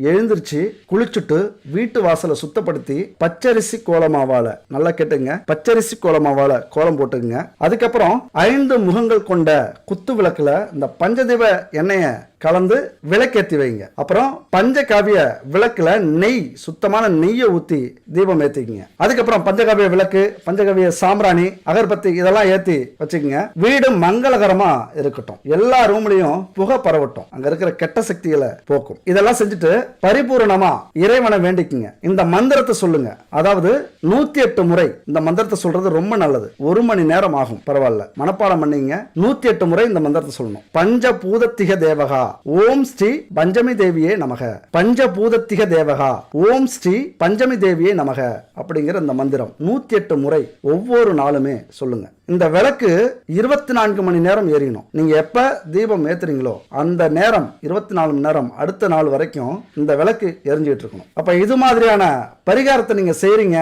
எழுந்திருச்சு குளிச்சுட்டு வீட்டு வாசலை சுத்தப்படுத்தி பச்சரிசி கோலமாவால, நல்லா கேட்டுங்க, பச்சரிசி கோலமாவால கோலம் போட்டுங்க. அதுக்கப்புறம் 5 முகங்கள் கொண்ட குத்து விளக்குல இந்த பஞ்சதீப எண்ணெய கலந்து விளக்கேற்றி வைங்க. அப்புறம் பஞ்சகாவிய விளக்குல நெய், சுத்தமான நெய்யை ஊத்தி தீபம் ஏத்திக்கங்க. அதுக்கப்புறம் பஞ்சகாவிய விளக்கு, பஞ்சகாவிய சாம்பிராணி, அகர்பத்தி இதெல்லாம் ஏத்தி வச்சுக்கோங்க. வீடு மங்களகரமா இருக்கட்டும், எல்லா ரூம்லயும் புகை பரவட்டும், அங்க இருக்கிற கெட்ட சக்திகளை போக்கும். இதெல்லாம் செஞ்சுட்டு பரிபூரணமா இறைவனை வேண்டிக்குங்க. இந்த மந்திரத்தை சொல்லுங்க. அதாவது 108 முறை இந்த மந்திரத்தை சொல்றது ரொம்ப நல்லது. 1 மணி நேரம் ஆகும், பரவாயில்ல, மனப்பாடம் பண்ணீங்க. 108 முறை இந்த மந்திரத்தை சொல்லணும். பஞ்சபூதத்திக தேவகா ஓம் ஸ்ரீ பஞ்சமி தேவியே நமக, பஞ்சபூதத்திக தேவகா ஓம் ஸ்ரீ பஞ்சமி தேவியே நமக அப்படிங்கிற இந்த மந்திரம் 108 முறை ஒவ்வொரு நாளுமே சொல்லுங்க. இந்த விளக்கு 24 மணி நேரம் எரியணும். நீங்க எப்ப தீபம் ஏத்துறீங்களோ அந்த நேரம் 24 மணி நேரம் அடுத்த நாள் வரைக்கும் இந்த விளக்கு எரிஞ்சுட்டு இருக்கணும். அப்ப இது மாதிரியான பரிகாரத்தை நீங்க செய்றீங்க,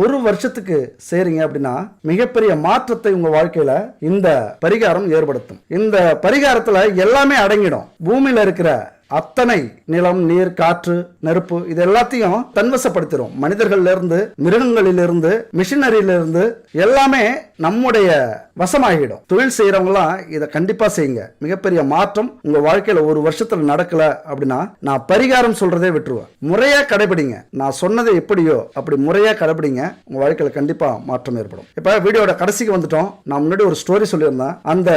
1 வருஷத்துக்கு செய்றீங்க அப்படின்னா மிகப்பெரிய மாற்றத்தை உங்க வாழ்க்கையில இந்த பரிகாரம் ஏற்படுத்தும். இந்த பரிகாரத்துல எல்லாமே அடங்கிடும். பூமியில இருக்கிற அத்தனை நிலம், நீர், காற்று, நெருப்பு, இது எல்லாத்தையும் தன்வசப்படுத்திடும். மனிதர்கள்ல இருந்து, மிருகங்களிலிருந்து, மிஷினரியிலிருந்து எல்லாமே நம்முடைய வசமாகிடும். தொழில் செய்யறவங்களாம் இதை கண்டிப்பா செய்யுங்க. மிகப்பெரிய மாற்றம் உங்க வாழ்க்கையில 1 வருஷத்துல நடக்கல அப்படின்னா நான் பரிகாரம் சொல்றதே விட்டுருவேன். முறையா கடைபிடிங்க. நான் சொன்னதை எப்படியோ அப்படி முறையா கடைபிடிங்க. உங்க வாழ்க்கையில கண்டிப்பா மாற்றம் ஏற்படும். இப்ப வீடியோட கடைசிக்கு வந்துட்டோம். நான் முன்னாடி ஒரு ஸ்டோரி சொல்லியிருந்தேன். அந்த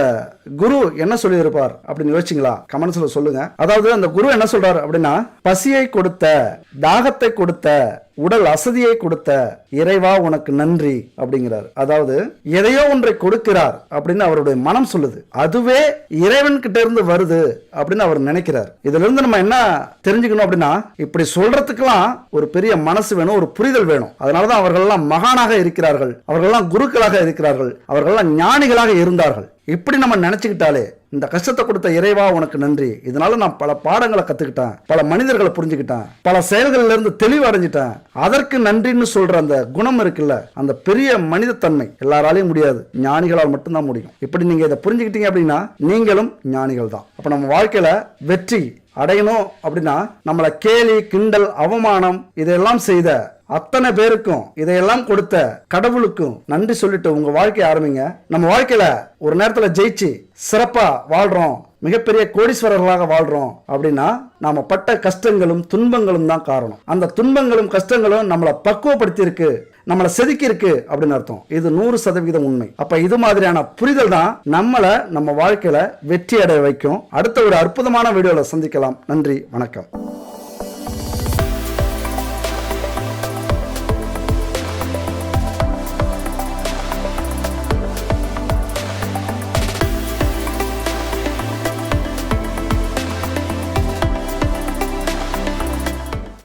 குரு என்ன சொல்லியிருப்பார் அப்படின்னு யோசிச்சிங்களா? கமெண்ட்ஸ்ல சொல்லுங்க. அதாவது அந்த குரு என்ன சொல்றாரு அப்படின்னா, பசியை கொடுத்த, தாகத்தை கொடுத்த, உடல் அசதியை கொடுத்த இறைவா உனக்கு நன்றி அப்படிங்கிறார். அதாவது எதையோ ஒன்றை கொடுக்கிறார் அப்படின்னு அவருடைய மனம் சொல்லுது. அதுவே இறைவன் கிட்ட இருந்து வருது அப்படின்னு அவர் நினைக்கிறார். இதுல இருந்து நம்ம என்ன தெரிஞ்சுக்கணும் அப்படின்னா, இப்படி சொல்றதுக்கெல்லாம் ஒரு பெரிய மனசு வேணும், ஒரு புரிதல் வேணும். அதனாலதான் அவர்கள் எல்லாம் மகானாக இருக்கிறார்கள், அவர்கள் எல்லாம் குருக்களாக இருக்கிறார்கள், அவர்கள் எல்லாம் ஞானிகளாக இருந்தார்கள். இப்படி நம்ம நினைச்சுக்கிட்டாலே, இந்த கஷ்டத்தை கொடுத்த இறைவா உனக்கு நன்றி, இதனால நான் பல பாடங்களை கத்துக்கிட்டேன், பல மனிதர்களை புரிஞ்சுக்கிட்டேன், பல செயல்கள்ல இருந்து தெளிவு அடைஞ்சிட்டேன், அதற்கு நன்றின்னு சொல்ற அந்த குணம் இருக்குல்ல, அந்த பெரிய மனிதத்தன்மை எல்லாராலையும் முடியாது, ஞானிகளால் மட்டும்தான் முடியும். இப்படி நீங்க இதை புரிஞ்சுக்கிட்டீங்க அப்படின்னா நீங்களும் ஞானிகள் தான். அப்ப நம்ம வாழ்க்கையில வெற்றி அடையணும் அப்படின்னா, நம்மளை கேலி, கிண்டல், அவமானம் இதெல்லாம் செய்த அத்தனை பேருக்கும், இதையெல்லாம் கொடுத்த கடவுளுக்கும் நன்றி சொல்லிட்டு உங்க வாழ்க்கையை ஆரம்பிங்க. நம்ம வாழ்க்கையில ஒரு நேரத்துல ஜெயிச்சு சிறப்பா வாழ்றோம், மிகப்பெரிய கோடீஸ்வரர்களாக வாழ்றோம் அப்படின்னா நாம பட்ட கஷ்டங்களும் துன்பங்களும் தான் காரணம். அந்த துன்பங்களும் கஷ்டங்களும் நம்மளை பக்குவப்படுத்தி இருக்கு, நம்மளை செதுக்கி இருக்கு அப்படின்னு அர்த்தம். இது 100% உண்மை. அப்ப இது மாதிரியான புரிதல் தான் நம்மளை நம்ம வாழ்க்கையில வெற்றி அடைய வைக்கும். அடுத்த ஒரு அற்புதமான வீடியோல சந்திக்கலாம். நன்றி, வணக்கம்.